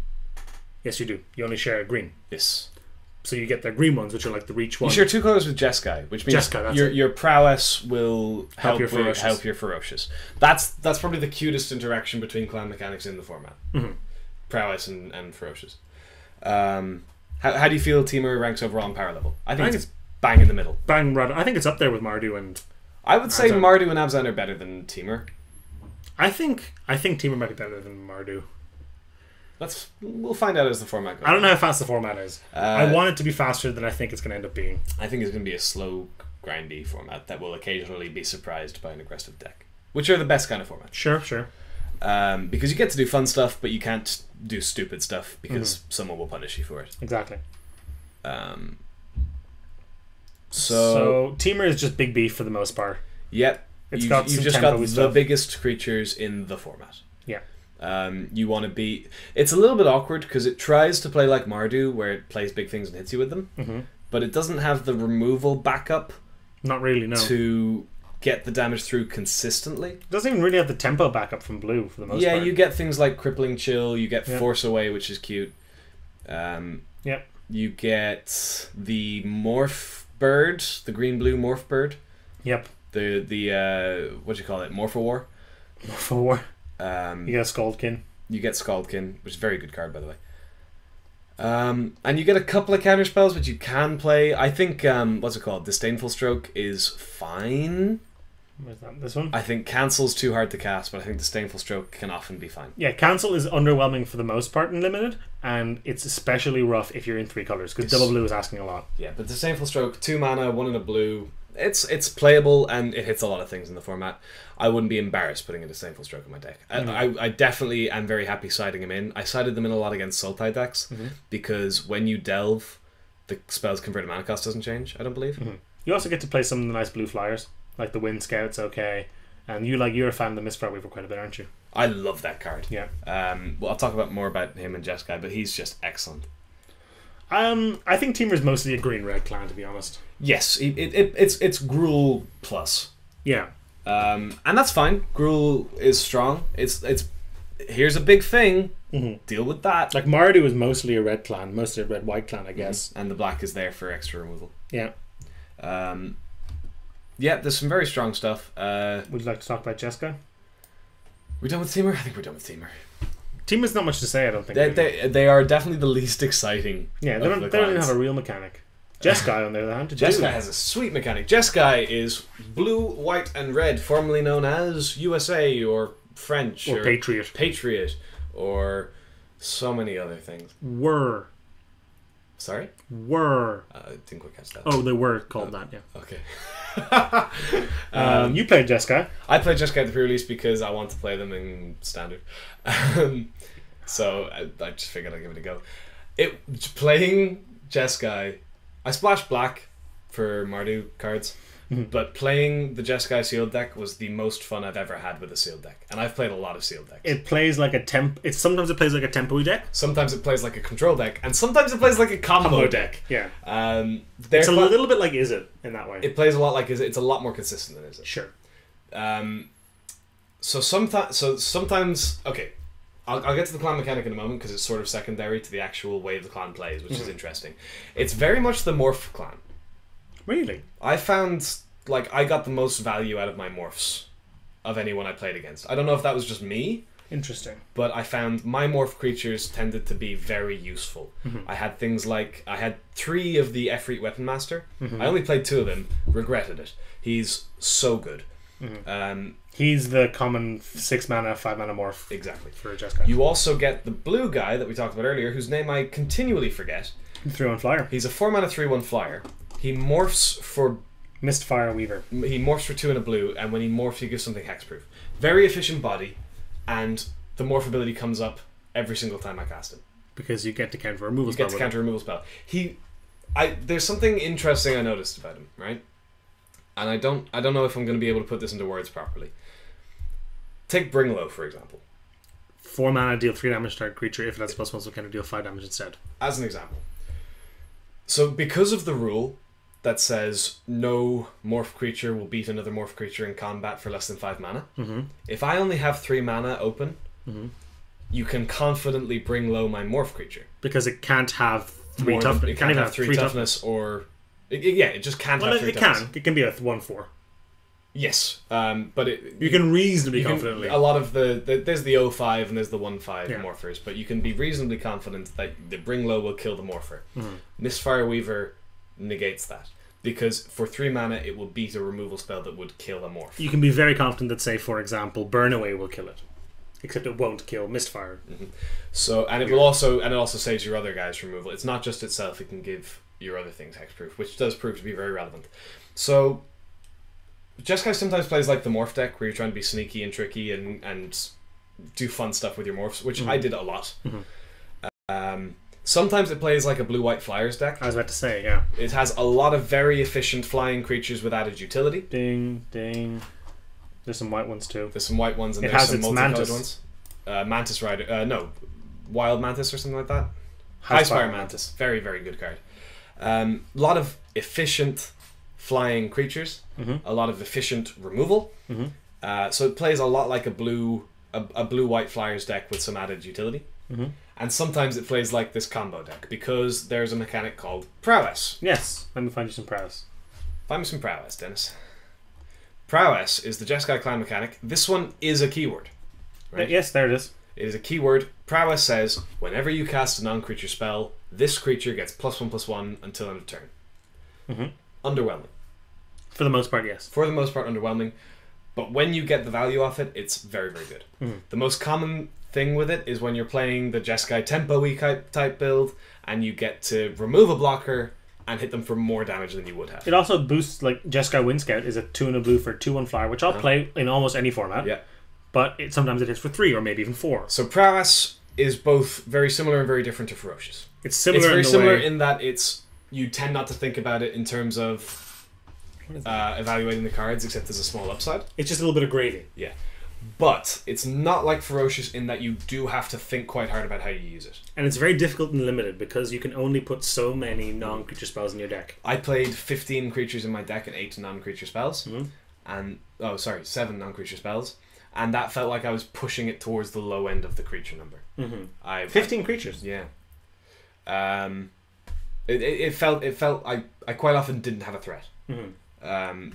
Yes, you do. You only share green. Yes. So you get the green ones, which are like the reach one. You share 2 colors with Jeskai, which means your Prowess will help your Ferocious. That's probably the cutest interaction between clan mechanics in the format. Prowess and Ferocious. How do you feel Teamer ranks overall in power level? I think it's bang in the middle. Bang right. I think it's up there with Mardu and I would say Mardu and Abzan are better than Teamer. I think Teamer might be better than Mardu. We'll find out as the format goes. I don't know how fast the format is. I want it to be faster than I think it's going to end up being. I think it's going to be a slow, grindy format that will occasionally be surprised by an aggressive deck, which are the best kind of formats. Sure. Because you get to do fun stuff, but you can't do stupid stuff because someone will punish you for it. Exactly. So Teamer is just big beef for the most part. Yep. You've just got the biggest creatures in the format. Yeah. You want to be... It's a little bit awkward because it tries to play like Mardu where it plays big things and hits you with them, but it doesn't have the removal backup. Not really, no. To get the damage through consistently. It doesn't even really have the tempo backup from blue for the most part. Yeah, you get things like Crippling Chill, you get Force Away, which is cute. Yep. You get the Morph Bird, the green-blue Morph Bird. Yep. The what do you call it? Morphowar. Morphowar. You get Scaldkin. You get Scaldkin, which is a very good card, by the way. And you get a couple of counter spells, which you can play. I think, what's it called? Disdainful Stroke is fine. Where's that? This one? I think Cancel's too hard to cast, but I think Disdainful Stroke can often be fine. Yeah, Cancel is underwhelming for the most part in Limited, and it's especially rough if you're in 3 colours, because double blue is asking a lot. Yeah, but Disdainful Stroke, 2 mana, 1 in a blue, it's playable, and it hits a lot of things in the format. I wouldn't be embarrassed putting a Disdainful Stroke in my deck. I definitely am very happy siding him in. I sided them in a lot against Sultai decks, because when you delve, the spell's converted mana cost doesn't change, I don't believe. You also get to play some of the nice blue flyers. Like the Wind Scout's okay, and you're a fan of the Mistfire Weaver quite a bit, aren't you? I love that card. Yeah. Well, I'll talk more about him and Jeskai, but he's just excellent. I think Teemer's mostly a green-red clan, to be honest. Yes, it's Gruul plus. Yeah. And that's fine. Gruul is strong. It's here's a big thing. Deal with that. Like Mardu is mostly a red clan, mostly a red-white clan, I guess. And the black is there for extra removal. Yeah. Yeah, there's some very strong stuff. Would you like to talk about Jeskai? We're done with Teemer? I think we're done with Teemer. Teemer's not much to say, I don't think. They are definitely the least exciting. Yeah, they don't even have a real mechanic. Jeskai, on the other hand, Jeskai has a sweet mechanic. Jeskai is blue, white, and red, formerly known as USA or French or Patriot, or so many other things. Were. Sorry? Were. I didn't quite catch that. Oh, they were called that, yeah. Okay. You played Jeskai. I played Jeskai at the pre-release because I want to play them in Standard. So I just figured I'd give it a go. Playing Jeskai, I splashed black for Mardu cards, but playing the Jeskai sealed deck was the most fun I've ever had with a sealed deck, and I've played a lot of sealed decks. It plays like a sometimes it plays like a tempo deck. Sometimes it plays like a control deck, and sometimes it plays like a combo deck. Yeah. It's a little bit like Is It in that way. It plays a lot like Is It. It's a lot more consistent than Is It. Sure. So sometimes okay. I'll get to the clan mechanic in a moment because it's sort of secondary to the actual way the clan plays, which is interesting. It's very much the morph clan. Really? I found I got the most value out of my morphs of anyone I played against. I don't know if that was just me. Interesting. But I found my morph creatures tended to be very useful. I had things like I had 3 of the Efreet Weapon Master. I only played 2 of him. Regretted it. He's so good. He's the common 6 mana, 5 mana morph. Exactly. For a Jeskai. You also get the blue guy that we talked about earlier, whose name I continually forget. 3/1 flyer. He's a 4 mana 3/1 flyer. He morphs for Mistfire Weaver. He morphs for 2 in a blue, and when he morphs, he gives something hexproof. Very efficient body, and the morph ability comes up every single time I cast him. Because you get to counter a removal spell. You get to counter a removal spell. There's something interesting I noticed about him, right? And I don't know if I'm going to be able to put this into words properly. Take Bringlow, for example. 4 mana, deal 3 damage to target creature. If it has +1, so can deal 5 damage instead. As an example. So because of the rule that says no morph creature will beat another morph creature in combat for less than 5 mana, if I only have 3 mana open, you can confidently bring low my morph creature. Because it can't have 3 toughness. It can't have 3 toughness or... it just can't have 3 toughness. It can be a 1/4. Yes, but you can reasonably confidently. A lot of there's the 0/5 and there's the 1/5 morphers, but you can be reasonably confident that the bring low will kill the morpher. Mistfire Weaver negates that because for 3 mana it will beat a removal spell that would kill a morph. You can be very confident that, say for example, Burn Away will kill it, except it won't kill Mistfire. So it also saves your other guys removal. It's not just itself; it can give your other things hexproof, which does prove to be very relevant. So Jeskai sometimes plays like the morph deck, where you're trying to be sneaky and tricky and do fun stuff with your morphs, which I did a lot. Sometimes it plays like a blue-white flyers deck. I was about to say, yeah. It has a lot of very efficient flying creatures with added utility. Ding, ding. There's some white ones too. There's some white ones and there's some multicolored ones. Mantis Rider, no, Wild Mantis or something like that. Highspire Mantis, very very good card. A lot of efficient flying creatures, a lot of efficient removal. So it plays a lot like a blue-white flyers deck with some added utility. And sometimes it plays like this combo deck because there's a mechanic called Prowess. Yes, let me find you some Prowess. Find me some Prowess, Dennis. Prowess is the Jeskai clan mechanic. This one is a keyword. Right? Yes, there it is. It is a keyword. Prowess says, whenever you cast a non-creature spell, this creature gets +1/+1 until end of turn. Underwhelming. For the most part, yes. For the most part, underwhelming. But when you get the value off it, it's very, very good. The most common thing with it is when you're playing the Jeskai Tempo-y type build, and you get to remove a blocker and hit them for more damage than you would have. It also boosts, like, Jeskai Wind Scout is a 2 and a blue for 2/1 flyer, which I'll play in almost any format. Yeah. But sometimes it hits for 3 or maybe even 4. So Prowess is both very similar and very different to Ferocious. It's similar. It's very similar in that you tend not to think about it in terms of evaluating the cards, except there's a small upside. It's just a little bit of gravy. Yeah. But it's not like Ferocious in that you do have to think quite hard about how you use it. And it's very difficult and limited because you can only put so many non-creature spells in your deck. I played 15 creatures in my deck and 8 non-creature spells. 7 non-creature spells. And that felt like I was pushing it towards the low end of the creature number. 15 creatures? Yeah. It felt I quite often didn't have a threat.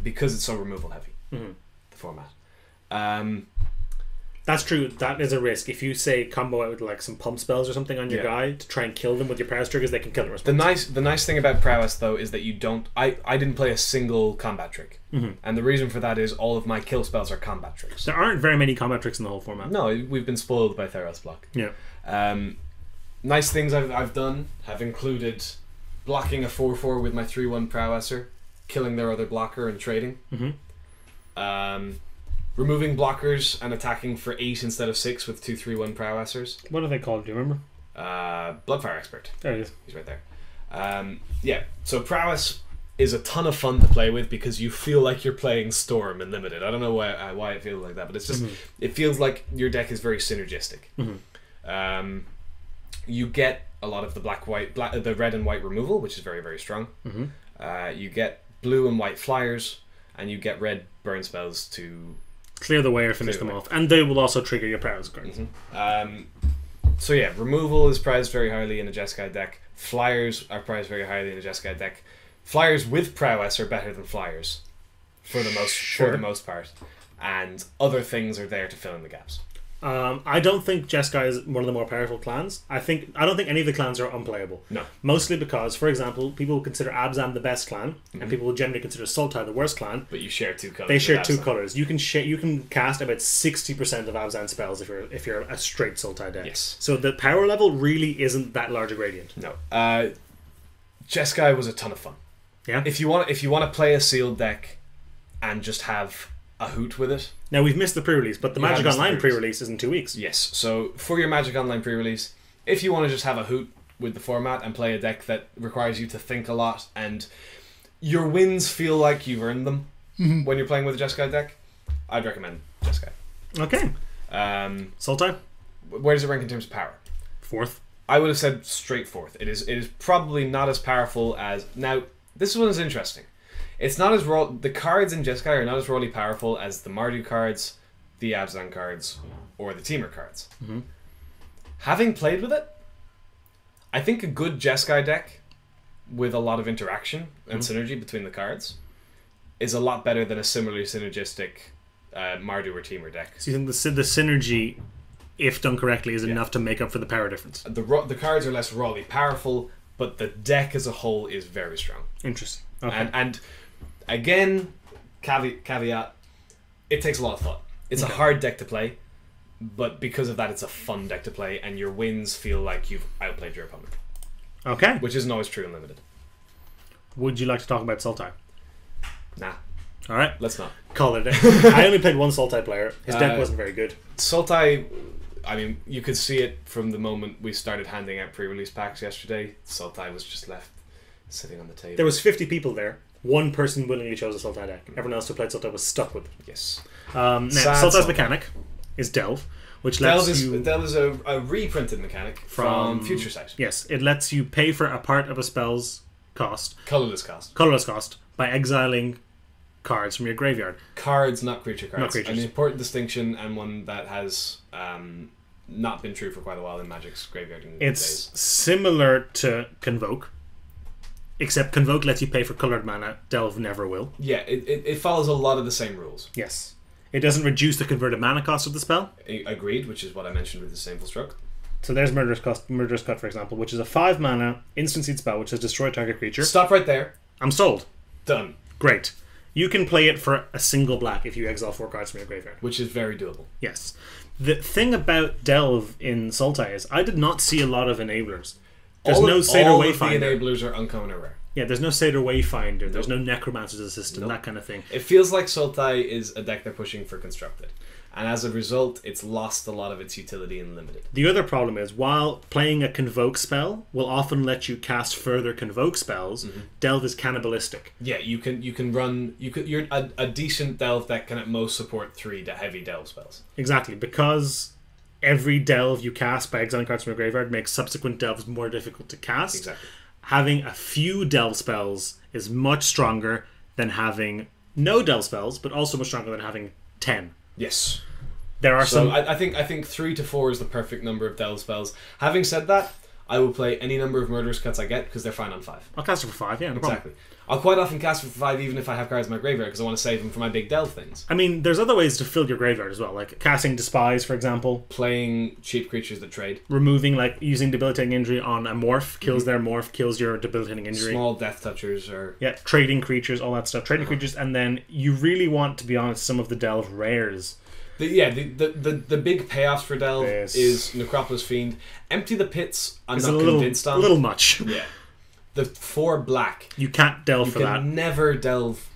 Because it's so removal heavy, the format. That's true. That is a risk. If you say combo out with like some pump spells or something on your guy to try and kill them with your prowess triggers, they can kill them. The nice thing about prowess though is that you don't. I didn't play a single combat trick, and the reason for that is all of my kill spells are combat tricks. There aren't very many combat tricks in the whole format. No, we've been spoiled by Theros block. Yeah. Nice things I've done have included blocking a 4/4 with my 3/1 prowesser, killing their other blocker and trading. Removing blockers and attacking for 8 instead of 6 with 2 3/1 prowessers. What are they called? Do you remember? Bloodfire Expert. There it is. He's right there. So prowess is a ton of fun to play with because you feel like you're playing Storm in Limited. I don't know why it feels like that, but it's just it feels like your deck is very synergistic. You get a lot of the the red and white removal, which is very, very strong. You get blue and white flyers, and you get red burn spells to clear the way or finish them off, and they will also trigger your prowess cards. So yeah, removal is prized very highly in a Jeskai deck. Flyers are prized very highly in a Jeskai deck. Flyers with prowess are better than flyers for the most part, and other things are there to fill in the gaps. I don't think Jeskai is one of the more powerful clans. I don't think any of the clans are unplayable. No. Mostly because, for example, people will consider Abzan the best clan, and people will generally consider Sultai the worst clan. But you share 2 colors. They share 2 colors. You can cast about 60% of Abzan spells if you're a straight Sultai deck. Yes. So the power level really isn't that large a gradient. No. Jeskai was a ton of fun. Yeah. If you want to play a sealed deck and just have a hoot with it. Now we've missed the pre-release, but the Magic Online pre-release is in 2 weeks. Yes, so for your Magic Online pre-release, if you want to just have a hoot with the format and play a deck that requires you to think a lot and your wins feel like you've earned them when you're playing with a Jeskai deck, I'd recommend Jeskai. Okay. Sultai? Where does it rank in terms of power? 4th. I would have said straight 4th. It is probably not as powerful as... Now, this one is interesting. It's not as raw. The cards in Jeskai are not as rawly powerful as the Mardu cards, the Abzan cards, or the Temur cards. Having played with it, I think a good Jeskai deck with a lot of interaction and synergy between the cards is a lot better than a similarly synergistic Mardu or Temur deck. So you think the synergy, if done correctly, is enough to make up for the power difference? The cards are less rawly powerful, but the deck as a whole is very strong. Interesting. Okay. And again, caveat, it takes a lot of thought. It's a hard deck to play, but because of that, it's a fun deck to play, and your wins feel like you've outplayed your opponent. Okay. Which isn't always true in Limited. Would you like to talk about Sultai? Nah. Alright. Let's not. Call it a day. I only played one Sultai player. His deck wasn't very good. Sultai, I mean, you could see it from the moment we started handing out pre-release packs yesterday. Sultai was just left sitting on the table. There was 50 people there. One person willingly chose a Sultai deck. Everyone else who played Sultai was stuck with it. Yes. Now, Sultai's mechanic is Delve, which lets you... Delve is a reprinted mechanic from Future Sight. Yes, it lets you pay for a part of a spell's cost. Colorless cost. Colorless cost by exiling cards from your graveyard. Cards, not creature cards. Not creatures. An important distinction, and one that has not been true for quite a while in Magic's graveyarding days. It's similar to Convoke, except Convoke lets you pay for coloured mana. Delve never will. Yeah, it follows a lot of the same rules. Yes. It doesn't reduce the converted mana cost of the spell. Agreed, which is what I mentioned with the Shameful Stroke. So there's Murderous Cut, for example, which is a 5 mana instant seed spell which has destroy target creature. Stop right there. I'm sold. Done. Great. You can play it for a single black if you exile 4 cards from your graveyard. Which is very doable. Yes. The thing about Delve in Sultai is I did not see a lot of enablers. There's no Satyr Wayfinder. All of the enablers are uncommon or rare. Yeah, there's no Satyr Wayfinder. There's no Necromancer's Assistant, that kind of thing. It feels like Sultai is a deck they're pushing for Constructed. And as a result, it's lost a lot of its utility in Limited. The other problem is, while playing a Convoke spell will often let you cast further Convoke spells, Delve is cannibalistic. Yeah, you're a decent Delve deck can at most support 3 heavy Delve spells. Exactly, because every Delve you cast by exiling cards from your graveyard makes subsequent Delves more difficult to cast. Exactly. Having a few Delve spells is much stronger than having no Delve spells, but also much stronger than having 10. Yes. There are some. I think 3 to 4 is the perfect number of Delve spells. Having said that, I will play any number of Murderous Cuts I get because they're fine on 5. I'll cast it for 5, yeah, no problem. Exactly. I'll quite often cast it for 5 even if I have cards in my graveyard because I want to save them for my big Delve things. I mean, there's other ways to fill your graveyard as well, like casting Despise, for example. Playing cheap creatures that trade. Removing, like, using Debilitating Injury on a Morph, kills their Morph, kills your Debilitating Injury. Small Death Touchers or... Yeah, trading creatures, all that stuff. Trading creatures, and then you really want, to be honest, some of the Delve rares. The big payoffs for Delve is Necropolis Fiend. Empty the Pits, I'm not convinced on. A little much. Yeah. The 4 black. You can't delve for that. You can never delve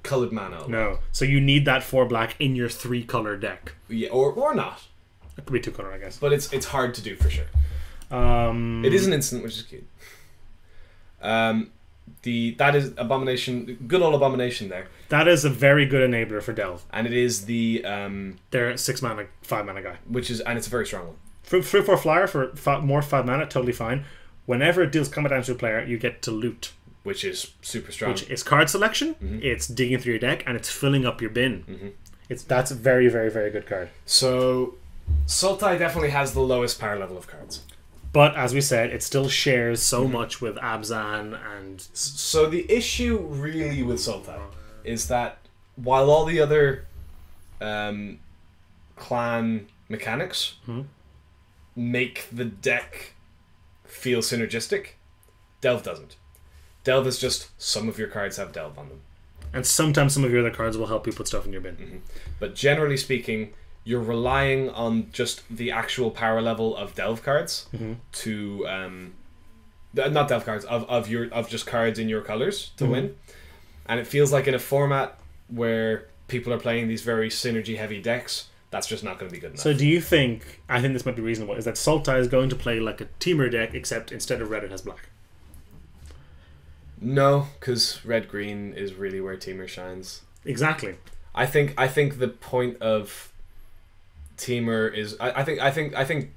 coloured mana. No. So you need that 4 black in your 3 colour deck. Yeah, or not. It could be 2 colour, I guess. But it's hard to do for sure. It is an instant, which is cute. That is Abomination, good old Abomination there. That is a very good enabler for Delve. And it is the they're 6 mana, 5 mana guy. And it's a very strong one. 3/4 flyer for more 5 mana, totally fine. Whenever it deals combat damage to a player, you get to loot. Which is super strong. Which is card selection, it's digging through your deck, and it's filling up your bin. That's a very, very, very good card. So Sultai definitely has the lowest power level of cards. But as we said, it still shares so much with Abzan and... So the issue really with Sultai is that while all the other clan mechanics make the deck feel synergistic, Delve doesn't. Delve is just some of your cards have Delve on them. And sometimes some of your other cards will help you put stuff in your bin. But generally speaking, you're relying on just the actual power level of Delve cards to not Delve cards of just cards in your colors to win. And it feels like in a format where people are playing these very synergy heavy decks, that's just not going to be good enough. So do you think, I think this might be reasonable, is that Sultai is going to play like a teamer deck, except instead of red it has black? No, because red-green is really where teamer shines. Exactly. I think the point of teamer is I think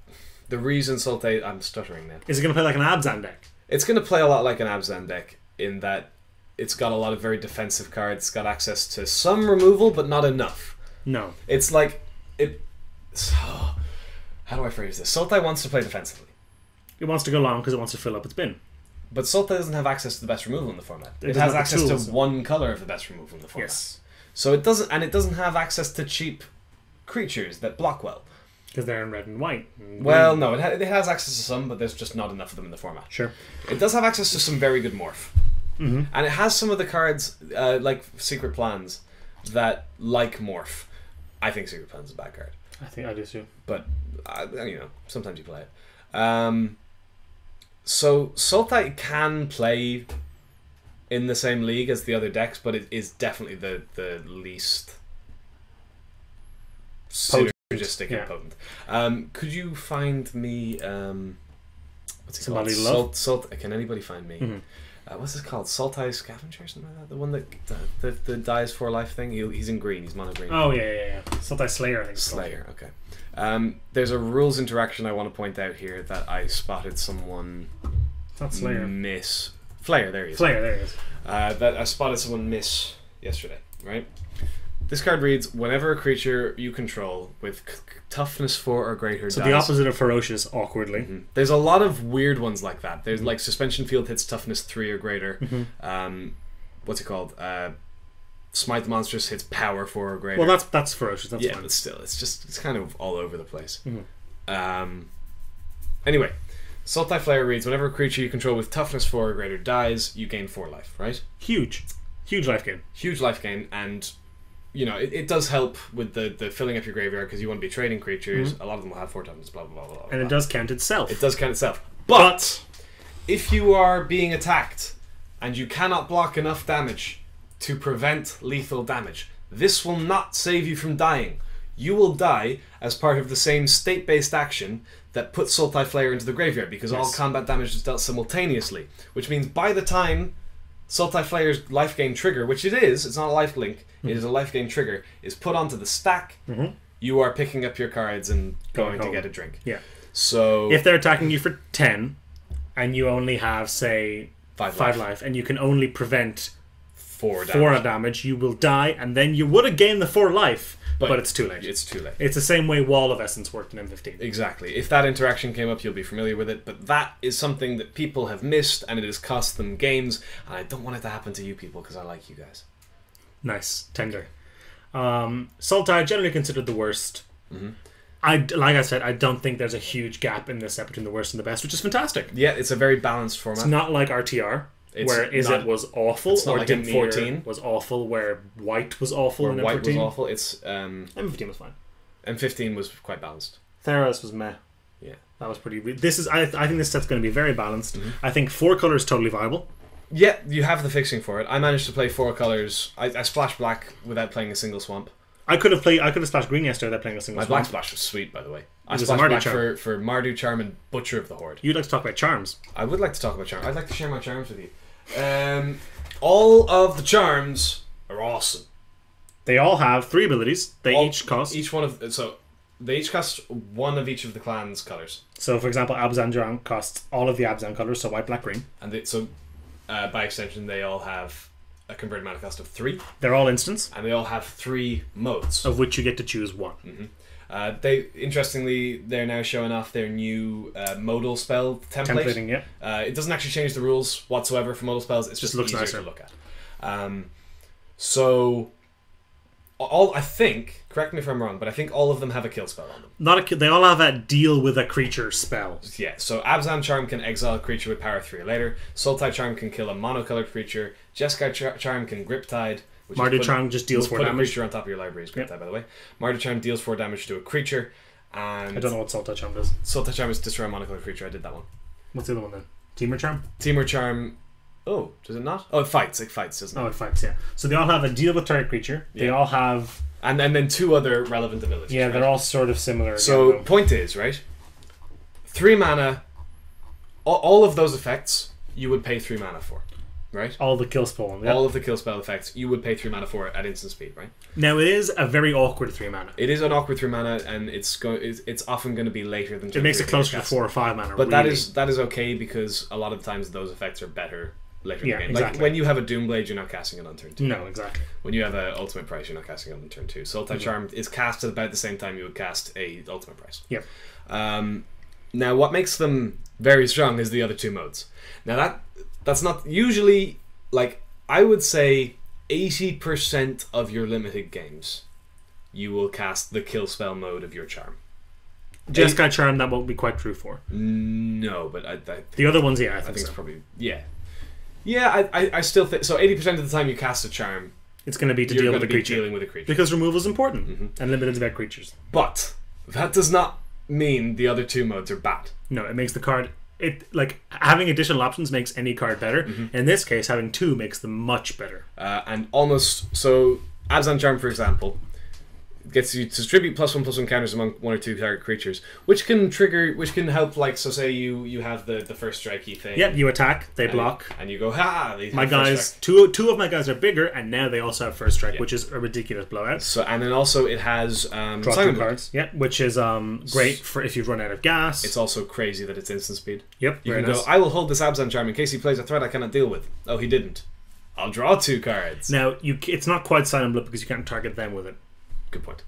the reason Sultai, I'm stuttering now. Is it going to play like an Abzan deck? It's going to play a lot like an Abzan deck in that it's got a lot of very defensive cards. It's got access to some removal, but not enough. No. It's like how do I phrase this? Sultai wants to play defensively. It wants to go long because it wants to fill up its bin. But Sultai doesn't have access to the best removal in the format. It has access to one color of the best removal in the format. Yes. So it doesn't have access to cheap creatures that block well. Because they're in red and white. Well, no, it has access to some, but there's just not enough of them in the format. Sure. It does have access to some very good morph. And it has some of the cards, like Secret Plans, that like morph. I think Secret Plans is a bad card. I think I do too. But, sometimes you play it. So Sultai can play in the same league as the other decks, but it is definitely the least synergistic and potent. Could you find me what's it Somebody called? Sult. Can anybody find me? What's this called? Sultai Scavenger or something like that? The one that dies for life thing? He's in green. He's mono green. Oh, yeah. Sultai Slayer, I think. Slayer, okay. There's a rules interaction I want to point out here that I spotted someone Not Slayer. miss. Flayer, there he is. Flayer, there he is. That I spotted someone miss yesterday, right? This card reads, whenever a creature you control with toughness 4 or greater dies... So the opposite of ferocious, awkwardly. There's a lot of weird ones like that. There's like Suspension Field hits toughness 3 or greater. What's it called? Smite the Monstrous hits power 4 or greater. Well, that's ferocious. That's fine. But still, it's kind of all over the place. Anyway, Sultai Flayer reads, whenever a creature you control with toughness 4 or greater dies, you gain 4 life, right? Huge. Huge life gain. Huge life gain, and you know it does help with the filling up your graveyard because you want to be trading creatures. A lot of them will have 4 tokens, blah blah blah blah. And it does count itself. It does count itself. But if you are being attacked and you cannot block enough damage to prevent lethal damage, this will not save you from dying. You will die as part of the same state-based action that puts Sultai Flayer into the graveyard, because all combat damage is dealt simultaneously. Which means by the time Sultai Flayer's life gain trigger, which it is, it's not a life link, it is a life gain trigger, is put onto the stack, you are picking up your cards and going to get a drink. Yeah. So if they're attacking you for 10, and you only have, say, 5 life, and you can only prevent 4 damage, you will die, and then you would have gained the 4 life, but it's too late. It's too late. It's the same way Wall of Essence worked in M15. Exactly. If that interaction came up, you'll be familiar with it, but that is something that people have missed, and it has cost them games, and I don't want it to happen to you people, because I like you guys. Nice. Tender. Sultai, generally considered the worst. Like I said, I don't think there's a huge gap in this set between the worst and the best, which is fantastic. Yeah, it's a very balanced format. It's not like RTR, where Izzet was awful, or like M14 was awful, where White was awful, where and White M14 was awful. It's M15 was fine. M15 was quite balanced. Theros was meh. Yeah, that was pretty. This is. I think this set's going to be very balanced. I think 4 colors totally viable. Yeah, you have the fixing for it. I managed to play 4 colors. I splashed black without playing a single swamp. I could have splashed green yesterday without playing a single swamp. My black splash was sweet, by the way. I was splashed Mardu black Charm. for Mardu Charm and Butcher of the Horde. You'd like to talk about charms. I would like to talk about charms. I'd like to share my charms with you. All of the charms are awesome. They all have 3 abilities. They each cost... They each cost 1 of each of the clan's colours. So, for example, Abzan Jarm costs all of the Abzan colours, so white, black, green. And by extension, they all have a converted mana cost of 3. They're all instants. And they all have 3 modes. Of which you get to choose 1. Interestingly, they're now showing off their new modal spell template. Templating, yeah. It doesn't actually change the rules whatsoever for modal spells. It just looks easier nicer to look at. So, I think, correct me if I'm wrong, but I think all of them have a kill spell on them. They all have a deal with a creature spell. Yeah, so Abzan Charm can exile a creature with power 3 or later. Sultai Charm can kill a monocolored creature. Jeskai Charm can Grip Tide. Mardu Charm just deals 4 damage. Put a creature on top of your library is Grip Tide, by the way. Mardu Charm deals 4 damage to a creature. And I don't know what Sultai Charm does. Sultai Charm is destroy a monocolored creature. I did that one. What's the other one then? Temur Charm? Temur Charm... Oh, does it not? Oh, it fights, doesn't it? Oh, it fights, yeah. So they all have a deal with target creature. They all have... And then 2 other relevant abilities. Yeah, right? they're all sort of similar. So, point is, right? 3 mana, all of those effects, you would pay 3 mana for, right? All the kill spell. Yeah. All of the kill spell effects, you would pay 3 mana for at instant speed, right? Now, it is a very awkward 3 mana. It is an awkward 3 mana, and it's often going to be later than 2. It makes it closer to 4 or 5 mana. But really. that is okay, because a lot of times those effects are better later in the game. Exactly. Like when you have a Doomblade, you're not casting it on turn 2. No, exactly. When you have an Ultimate Price, you're not casting it on turn 2. Sultai Charm is cast at about the same time you would cast a Ultimate Price. Yep. Now, what makes them very strong is the other 2 modes. Now, that's not usually, like, I would say 80% of your limited games, you will cast the kill spell mode of your charm. Jeskai Charm, that won't be quite true for. No, but I think the other ones, yeah, I think it's probably, yeah. Yeah, I still think so. 80% of the time you cast a charm, it's going to be to deal with a creature. Dealing with a creature, because removal is important and limited about creatures. But that does not mean the other 2 modes are bad. No, it makes the card. Having additional options makes any card better. In this case, having 2 makes them much better. And almost so. Abzan Charm, for example, gets you to distribute +1/+1 counters among 1 or 2 target creatures, which can help. Like, so say you have the first strikey thing. Yep, you attack, they block, and you go, ha! My guys, two of my guys are bigger, and now they also have first strike, which is a ridiculous blowout. So, and then also it has draw 2 cards. Yep, which is great for if you've run out of gas. It's also crazy that it's instant speed. Yep, you can go, I will hold this Abzan Charm in case he plays a threat I cannot deal with. Oh, he didn't. I'll draw 2 cards. Now it's not quite Silent Blood because you can't target them with it. Good point.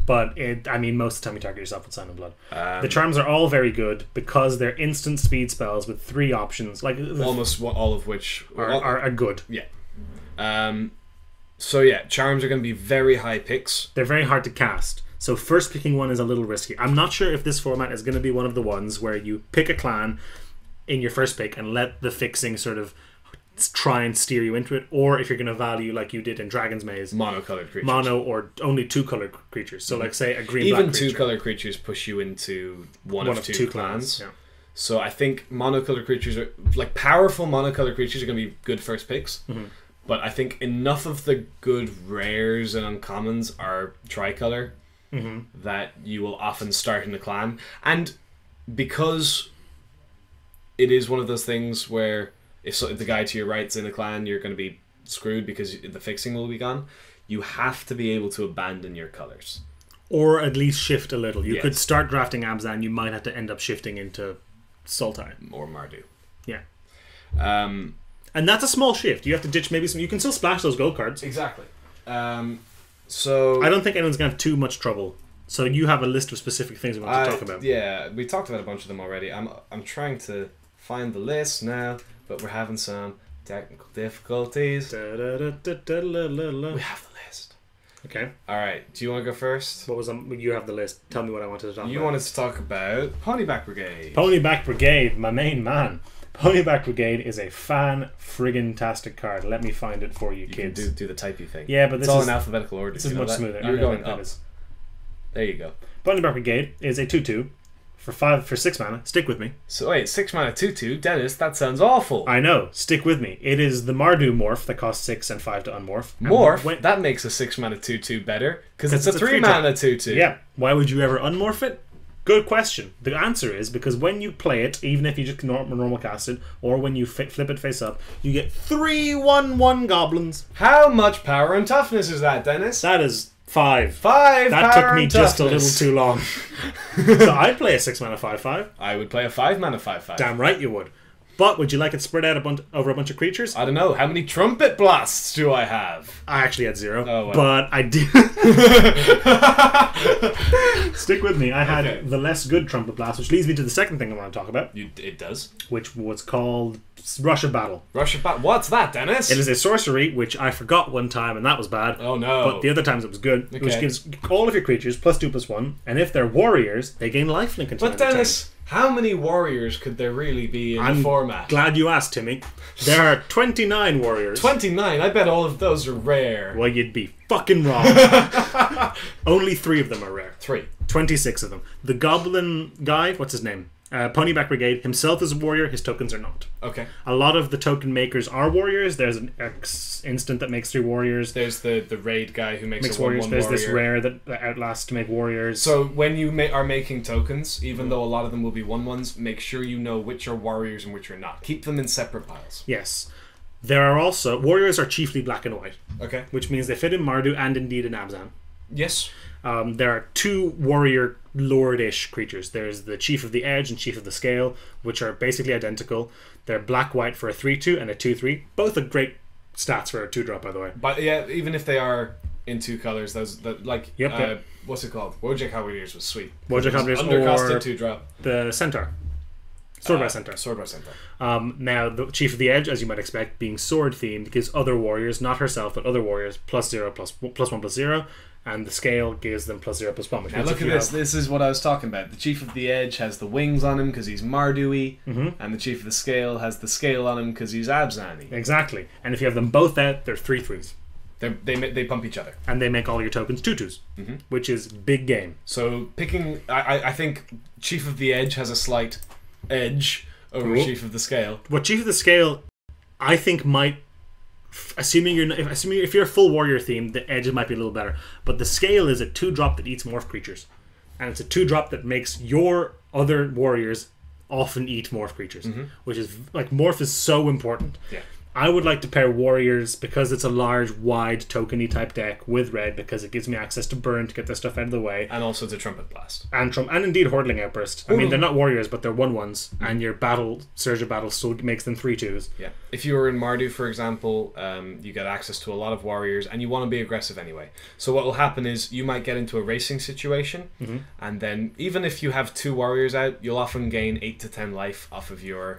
But most of the time you target yourself with Silent Blood. The charms are all very good because they're instant speed spells with 3 options, like almost all of which are good. Yeah. So yeah, charms are going to be very high picks. They're very hard to cast. So first picking one is a little risky. I'm not sure if this format is going to be one of the ones where you pick a clan in your first pick and let the fixing sort of try and steer you into it, or if you're going to value like you did in Dragon's Maze, monocolored creatures, mono or only 2-colored creatures. So like say a green even black creature. 2-colored creatures push you into one of two clans. Yeah. So I think monocolored creatures are like powerful monocolored creatures are going to be good first picks. But I think enough of the good rares and uncommons are tricolor that you will often start in a clan, and because it is one of those things where if the guy to your right's in a clan, you're going to be screwed because the fixing will be gone. You have to be able to abandon your colors, or at least shift a little. You could start drafting Abzan. You might have to end up shifting into Sultai or Mardu. Yeah. And that's a small shift. You have to ditch maybe some. You can still splash those gold cards. Exactly. So I don't think anyone's going to have too much trouble. So you have a list of specific things we want to talk about. Yeah, we talked about a bunch of them already. I'm trying to find the list now, but we're having some technical difficulties. We have the list. Okay. All right. Do you want to go first? What was you have the list? Tell me what I wanted to talk about. You wanted to talk about Ponyback Brigade. Ponyback Brigade, my main man. Ponyback Brigade is a fan-friggin-tastic card. Let me find it for you, kids. You can do the typey thing. Yeah, but it's all in alphabetical order. This is much smoother. You're going up. There you go. Ponyback Brigade is a 2/2 for 6 mana. Stick with me. So wait, 6 mana 2/2, Dennis. That sounds awful. I know. Stick with me. It is the Mardu morph that costs 6 and 5 to unmorph. Morph. That makes a 6 mana 2/2 better because it's a 3 mana 2/2. Yeah. Why would you ever unmorph it? Good question. The answer is because when you play it, even if you just normal cast it, or when you flip it face up, you get 3/1/1 goblins. How much power and toughness is that, Dennis? That is 5. 5. That took me just a little too long. So I'd play a 6 mana 5/5. I would play a 5 mana 5/5. Damn right you would. But would you like it spread out over a bunch of creatures? I don't know. How many trumpet blasts do I have? I actually had 0. Oh, well. But I did. Stick with me. I had the less good trumpet blast, which leads me to the second thing I want to talk about. It does. Which was called Rush of Battle. Rush of Battle. What's that, Dennis? It is a sorcery, which I forgot one time, and that was bad. Oh, no. But the other times it was good, which gives all of your creatures +2/+1, and if they're warriors, they gain lifelink until But Dennis, how many warriors could there really be in the format? Glad you asked, Timmy. There are 29 warriors. 29? I bet all of those are rare. Well, you'd be fucking wrong. Only 3 of them are rare. 3. 26 of them. The goblin guy, what's his name? Ponyback Brigade himself is a warrior, his tokens are not. Okay. A lot of the token makers are warriors. There's an X instant that makes 3 warriors. There's the raid guy who makes a 1/1 There's warrior. this rare that outlasts to make warriors. So when you are making tokens, even though a lot of them will be 1/1s, make sure you know which are warriors and which are not. Keep them in separate piles. Yes. There are also... Warriors are chiefly black and white. Okay. Which means they fit in Mardu and indeed in Abzan. Yes. There are 2 warrior lord-ish creatures. There's the Chief of the Edge and Chief of the Scale, which are basically identical. They're black-white for a 3/2 and a 2/3. Both are great stats for a 2-drop, by the way. But yeah, even if they are in 2 colors, Yep. What's it called? Wojak Cavaliers was sweet. Wojak Cavaliers undercosted or 2-drop. The Centaur. Sword by Centaur. Sword by Centaur. Now, the Chief of the Edge, as you might expect, being sword-themed, gives other warriors, not herself, but other warriors, +1/+0. And the Scale gives them +0/+1. Now look at this. This is what I was talking about. The Chief of the Edge has the wings on him because he's Mardu-y, and the Chief of the Scale has the scale on him because he's Abzan-y. Exactly. And if you have them both out, they're 3/3s. They pump each other. And they make all your tokens 2/2s, which is big game. So picking... I think Chief of the Edge has a slight edge over Chief of the Scale. What Chief of the Scale, I think, might... Assuming if you're a full warrior theme, the edge might be a little better. But the Scale is a 2-drop that eats morph creatures, and it's a 2-drop that makes your other warriors often eat morph creatures, which is like morph is so important. Yeah. I would like to pair warriors because it's a large, wide, tokeny type deck with red because it gives me access to burn to get this stuff out of the way, and also to trumpet blast and indeed Hordling Outburst. I mean, they're not warriors, but they're 1/1s, and your Surge of Battle still makes them 3/2s. Yeah. If you were in Mardu, for example, you get access to a lot of warriors, and you want to be aggressive anyway. So what will happen is you might get into a racing situation, and then even if you have 2 warriors out, you'll often gain 8 to 10 life off of your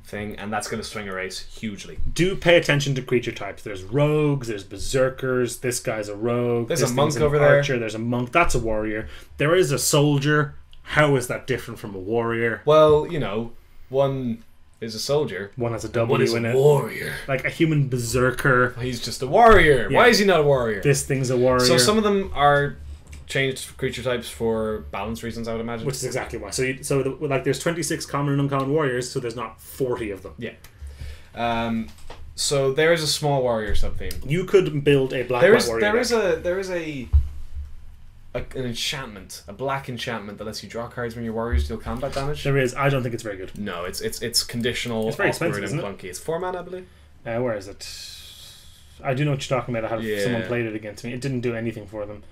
thing, and that's going to swing a race hugely. Do pay attention to creature types. There's rogues, there's berserkers, this guy's a rogue, there's a monk over there, there's a monk, that's a warrior, there is a soldier. How is that different from a warrior? Well, you know, one is a soldier. One has a W in it. One is a warrior. Like a human berserker. He's just a warrior. Yeah. Why is he not a warrior? This thing's a warrior. So some of them are changed creature types for balance reasons, I would imagine. Which is exactly why. So like there's 26 common and uncommon warriors, so there's not 40 of them. Yeah. So there is a small warrior sub-theme. You could build a black-white warrior There is an enchantment, a black enchantment that lets you draw cards when your warriors deal combat damage. There is. I don't think it's very good. No, it's conditional, it's very awkward, expensive, and clunky. It's 4 mana, I believe. Where is it? I do know what you're talking about. I had someone played it against me. It didn't do anything for them.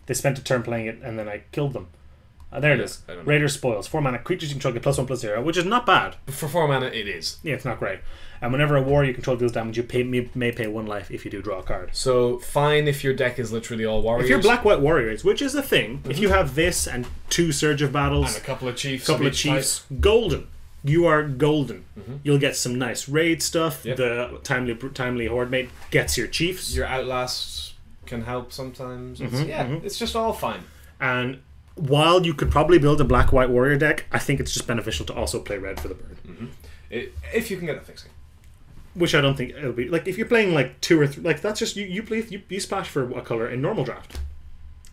They spent a turn playing it, and then I killed them. There it is. Raider Spoils. 4 mana. Creatures you control get +1/+0, which is not bad. For 4 mana, it is. Yeah, it's not great. And whenever a warrior you control deals damage, you may pay 1 life if you do draw a card. So, fine if your deck is literally all warriors. If you're black-white warriors, which is a thing, if you have this and 2 Surge of Battles... And a couple of chiefs. Golden. You are golden. You'll get some nice raid stuff. Yep. The timely horde mate gets your chiefs. Your Outlast can help sometimes. It's just all fine. And while you could probably build a black-white warrior deck, I think it's just beneficial to also play red for the bird. If you can get it fixing. Which I don't think it'll be. Like, if you're playing like 2 or 3... Like, that's just... You splash for a colour in normal draft.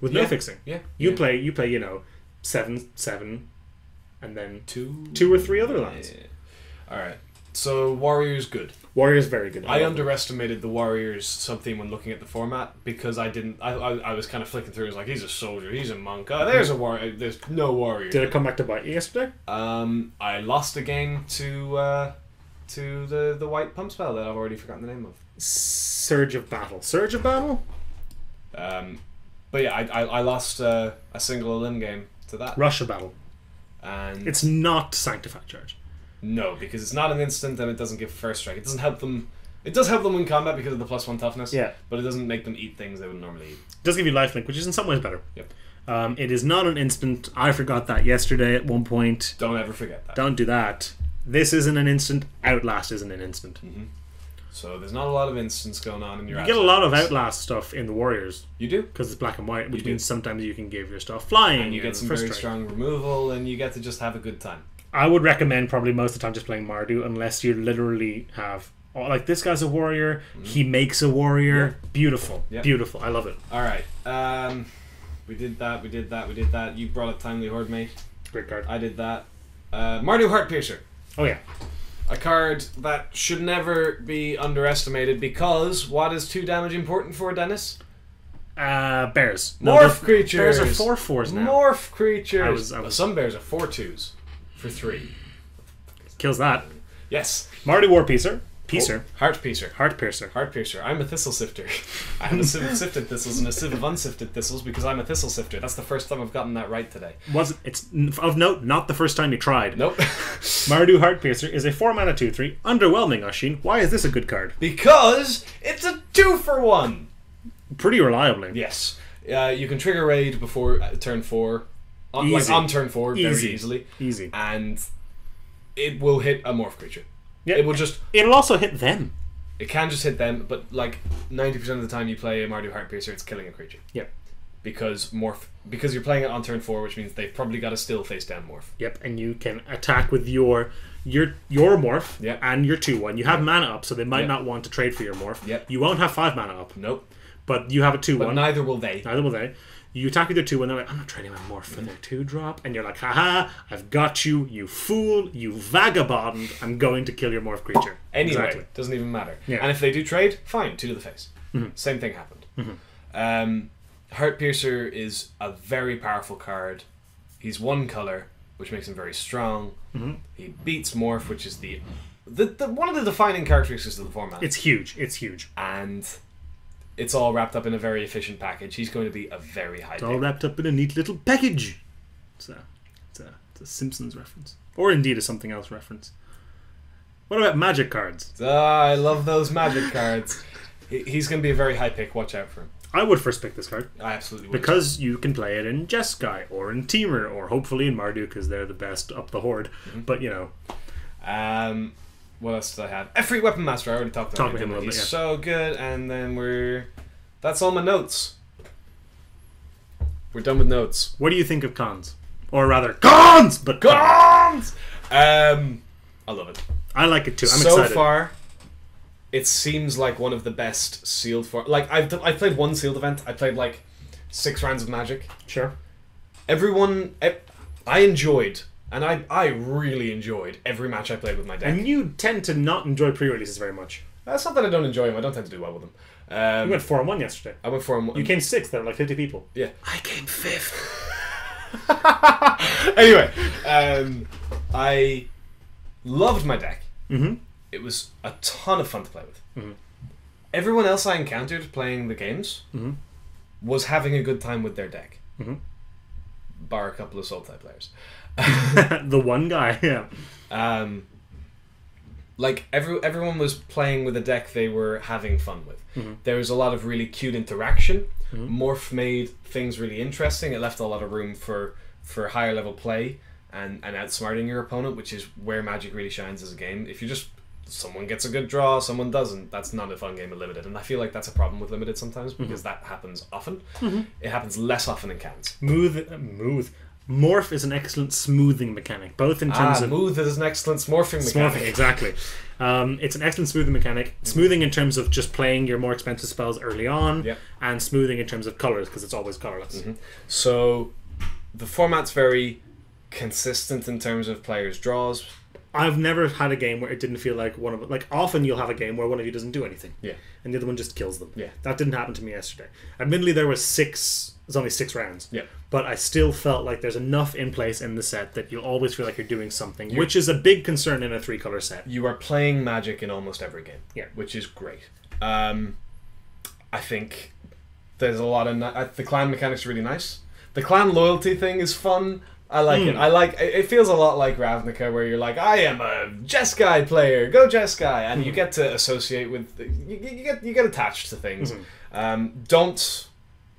With no fixing. Yeah. You play, 7, and then 2 or 3 other lands. Yeah. Alright. So, Warrior's good. Warrior's very good. I underestimated the Warriors sub-theme when looking at the format because I didn't... I was kind of flicking through. I was like, he's a soldier, he's a monk. There's a warrior. There's no warrior. Did it come back to bite you yesterday? I lost a game to the white pump spell that I've already forgotten the name of. Surge of Battle. Surge of Battle? But yeah, I lost a single limb game to that. Rush of Battle. And it's not Sanctified Charge. No, because it's not an instant and it doesn't give first strike. It doesn't help them. It does help them win combat because of the +1 toughness. Yeah. But it doesn't make them eat things they would normally eat. It does give you lifelink, which is in some ways better. Yep. It is not an instant. I forgot that yesterday at one point. Don't ever forget that. Don't do that. This isn't an instant. Outlast isn't an instant. So there's not a lot of instants going on in your. You get a lot of Outlast stuff in the Warriors. You do, because it's black and white, which means sometimes you can give your stuff flying. And you get some very strong removal, and you get to just have a good time. I would recommend probably most of the time just playing Mardu, unless you literally have like this guy's a warrior. He makes a warrior. Yeah. Beautiful, beautiful. I love it. All right, we did that. You brought up Timely Horde Mate. Great card. I did that. Mardu Heartpiercer. Oh yeah. A card that should never be underestimated because what is 2 damage important for, Dennis? Bears. Morph creatures. Bears are 4/4s now. Morph creatures. Some bears are 4/2s for 3. Kills that. Yes. Mardu Warpiercer. Heartpiercer. Heartpiercer. I'm a thistle sifter. I have a sieve of sifted thistles and a sieve of unsifted thistles because I'm a thistle sifter. That's the first time I've gotten that right today. It's of note, not the first time you tried. Nope. Mardu Heartpiercer is a 4-mana 2/3. Underwhelming, Oisin. Why is this a good card? Because it's a 2-for-1. Pretty reliably. Yes. You can trigger raid before turn 4. On turn 4, very easily. Easy. And it will hit a morph creature. Yeah, it will just. It'll also hit them. It can just hit them, but like 90% of the time you play a Mardu Heartpiercer, it's killing a creature. Yep. Because you're playing it on turn 4, which means they've probably got a still face down morph. Yep, and you can attack with your morph and your 2/1. You have mana up, so they might not want to trade for your morph. Yep. You won't have 5 mana up. Nope. But you have a 2/1. But neither will they. You attack with your 2 and they're like, I'm not trading my morph for their 2-drop. And you're like, haha, I've got you, you fool, you vagabond. I'm going to kill your morph creature. Anyway, doesn't even matter. Yeah. And if they do trade, fine, 2 to the face. Same thing happened. Heartpiercer is a very powerful card. He's 1 color, which makes him very strong. He beats morph, which is the one of the defining characteristics of the format. It's huge. And it's all wrapped up in a very efficient package. He's going to be a very high It's all wrapped up in a neat little package. It's a Simpsons reference. Or indeed a something else reference. What about magic cards? I love those magic cards. He's going to be a very high pick. Watch out for him. I would first pick this card. I absolutely would. Because you can play it in Jeskai or in Temur or hopefully in Mardu because they're the best up the horde. But you know. What else did I have? Efreet Weapon Master. I already talked about him a little bit. He's so good. And then that's all my notes. We're done with notes. What do you think of cons? Or rather, cons! But cons! I love it. I like it too. I'm excited. So far, it seems like one of the best sealed like I've played one sealed event. I played like 6 rounds of Magic. Sure. I enjoyed, and I really enjoyed every match I played with my deck. And you tend to not enjoy pre-releases very much. That's not that I don't enjoy them. I don't tend to do well with them. You went 4-1 yesterday. I went 4-1. You came 6th. There were like 50 people. Yeah. I came 5th. Anyway, I loved my deck. Mm-hmm. It was a ton of fun to play with. Mm-hmm. Everyone else I encountered playing the games was having a good time with their deck. Mm-hmm. Bar a couple of Sultai players. The one guy, yeah. Like everyone was playing with a deck they were having fun with. Mm-hmm. There was a lot of really cute interaction. Mm-hmm. Morph made things really interesting. It left a lot of room for higher level play and outsmarting your opponent, which is where Magic really shines as a game. If you just someone gets a good draw, someone doesn't, that's not a fun game of Limited. And I feel like that's a problem with Limited sometimes because that happens often. Mm-hmm. It happens less often in cans. Morph is an excellent smoothing mechanic, both in terms of... Smooth is an excellent morphing mechanic. Exactly. It's an excellent smoothing mechanic. Smoothing in terms of just playing your more expensive spells early on, and smoothing in terms of colours, because it's always colourless. Mm-hmm. So, the format's very consistent in terms of players' draws. I've never had a game where it didn't feel like one of... Like, often you'll have a game where one of you doesn't do anything. Yeah. And the other one just kills them. Yeah. That didn't happen to me yesterday. Admittedly, there was only 6 rounds. Yeah. But I still felt like there's enough in place in the set that you'll always feel like you're doing something, which is a big concern in a 3-color set. You are playing Magic in almost every game. Yeah. Which is great. I think there's a lot of... the clan mechanics are really nice. The clan loyalty thing is fun. I like it. It feels a lot like Ravnica, where you're like, I am a Jeskai player, go Jeskai, and you get to associate with, you get attached to things. Don't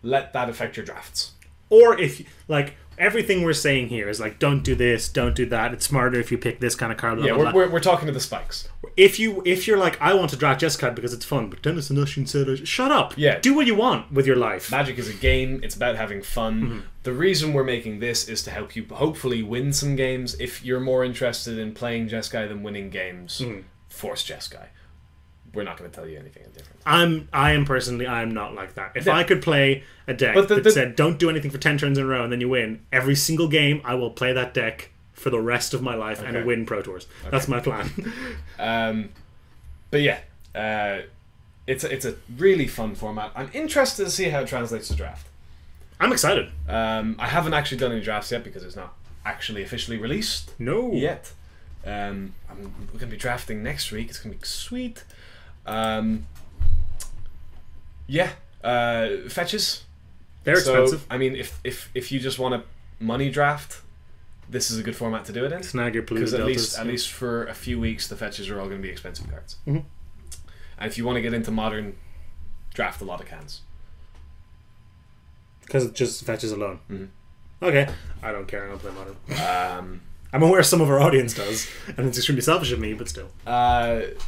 let that affect your drafts. Or if like everything we're saying here is like, don't do this, don't do that. It's smarter if you pick this kind of card. Blah, blah, blah. We're talking to the spikes. If you're like, I want to draft Jeskai because it's fun, but Denis and Oisin said, shut up. Yeah. Do what you want with your life. Magic is a game. It's about having fun. The reason we're making this is to help you hopefully win some games. If you're more interested in playing Jeskai than winning games, force Jeskai. We're not going to tell you anything different. I am not like that. If I could play a deck that said don't do anything for 10 turns in a row and then you win, every single game I will play that deck for the rest of my life and win Pro Tours. Okay. That's my plan. But yeah, it's a really fun format. I'm interested to see how it translates to draft. I'm excited. I haven't actually done any drafts yet because it's not actually officially released. No. Yet. We're going to be drafting next week. It's going to be sweet. Fetches. They're expensive. I mean, if you just want a money draft, this is a good format to do it in. Snag your because at least for a few weeks, the fetches are all going to be expensive cards. Mm-hmm. And if you want to get into modern, draft a lot of cans. Because it just fetches alone. Mm-hmm. Okay, I don't care. I don't play modern. I'm aware some of our audience does, and it's extremely selfish of me, but still.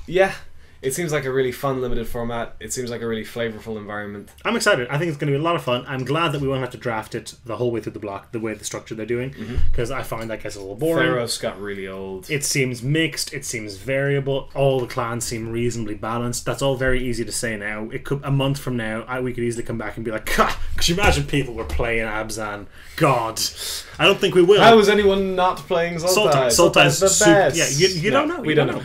Yeah. It seems like a really fun limited format. It seems like a really flavorful environment. I'm excited. I think it's going to be a lot of fun. I'm glad that we won't have to draft it the whole way through the block, the way the structure they're doing, because I find that gets a little boring. Theros got really old. It seems mixed. It seems variable. All the clans seem reasonably balanced. That's all very easy to say now. It could a month from now, we could easily come back and be like, could you imagine people were playing Abzan? God, I don't think we will. How is anyone not playing Sultai? Sultai's the best. Yeah, you don't know. We don't know.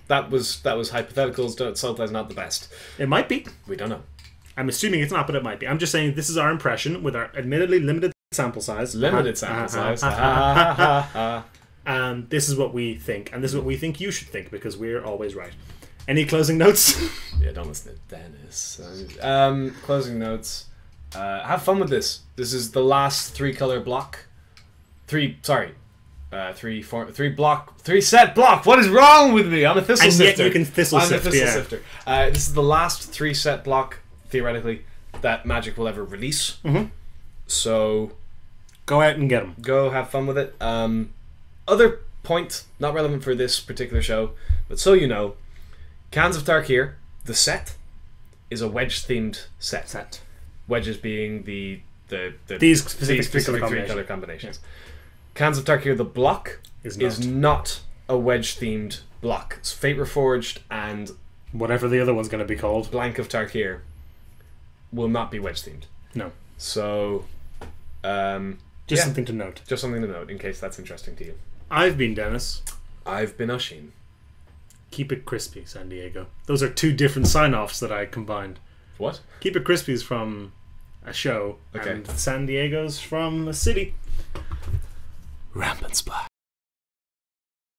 That was hypothetical. Sultai's not the best. It might be. We don't know. I'm assuming it's not, but it might be. I'm just saying this is our impression with our admittedly limited sample size. And this is what we think. And this is what we think you should think, because we're always right. Any closing notes? Yeah, don't listen to Dennis. Closing notes. Have fun with this. This is the last 3-color block. 3-set block. What is wrong with me? I'm a thistle sifter. And yet you can thistle sift. I'm a thistle sifter. This is the last 3-set block, theoretically, that Magic will ever release. Mm-hmm. So, go out and get them. Go have fun with it. Other point, not relevant for this particular show, but so you know, Cans of Tarkir, the set, is a wedge-themed set. Wedges being these specific 3-color combinations. Cans of Tarkir, the block, is not a wedge-themed block. So Fate Reforged and whatever the other one's going to be called, Blank of Tarkir, will not be wedge-themed. No. So, just something to note. Just something to note in case that's interesting to you. I've been Dennis. I've been Oisin. Keep it crispy, San Diego. Those are two different sign-offs that I combined. What? Keep it crispy is from a show, and San Diego's from a city. Rampant Splash.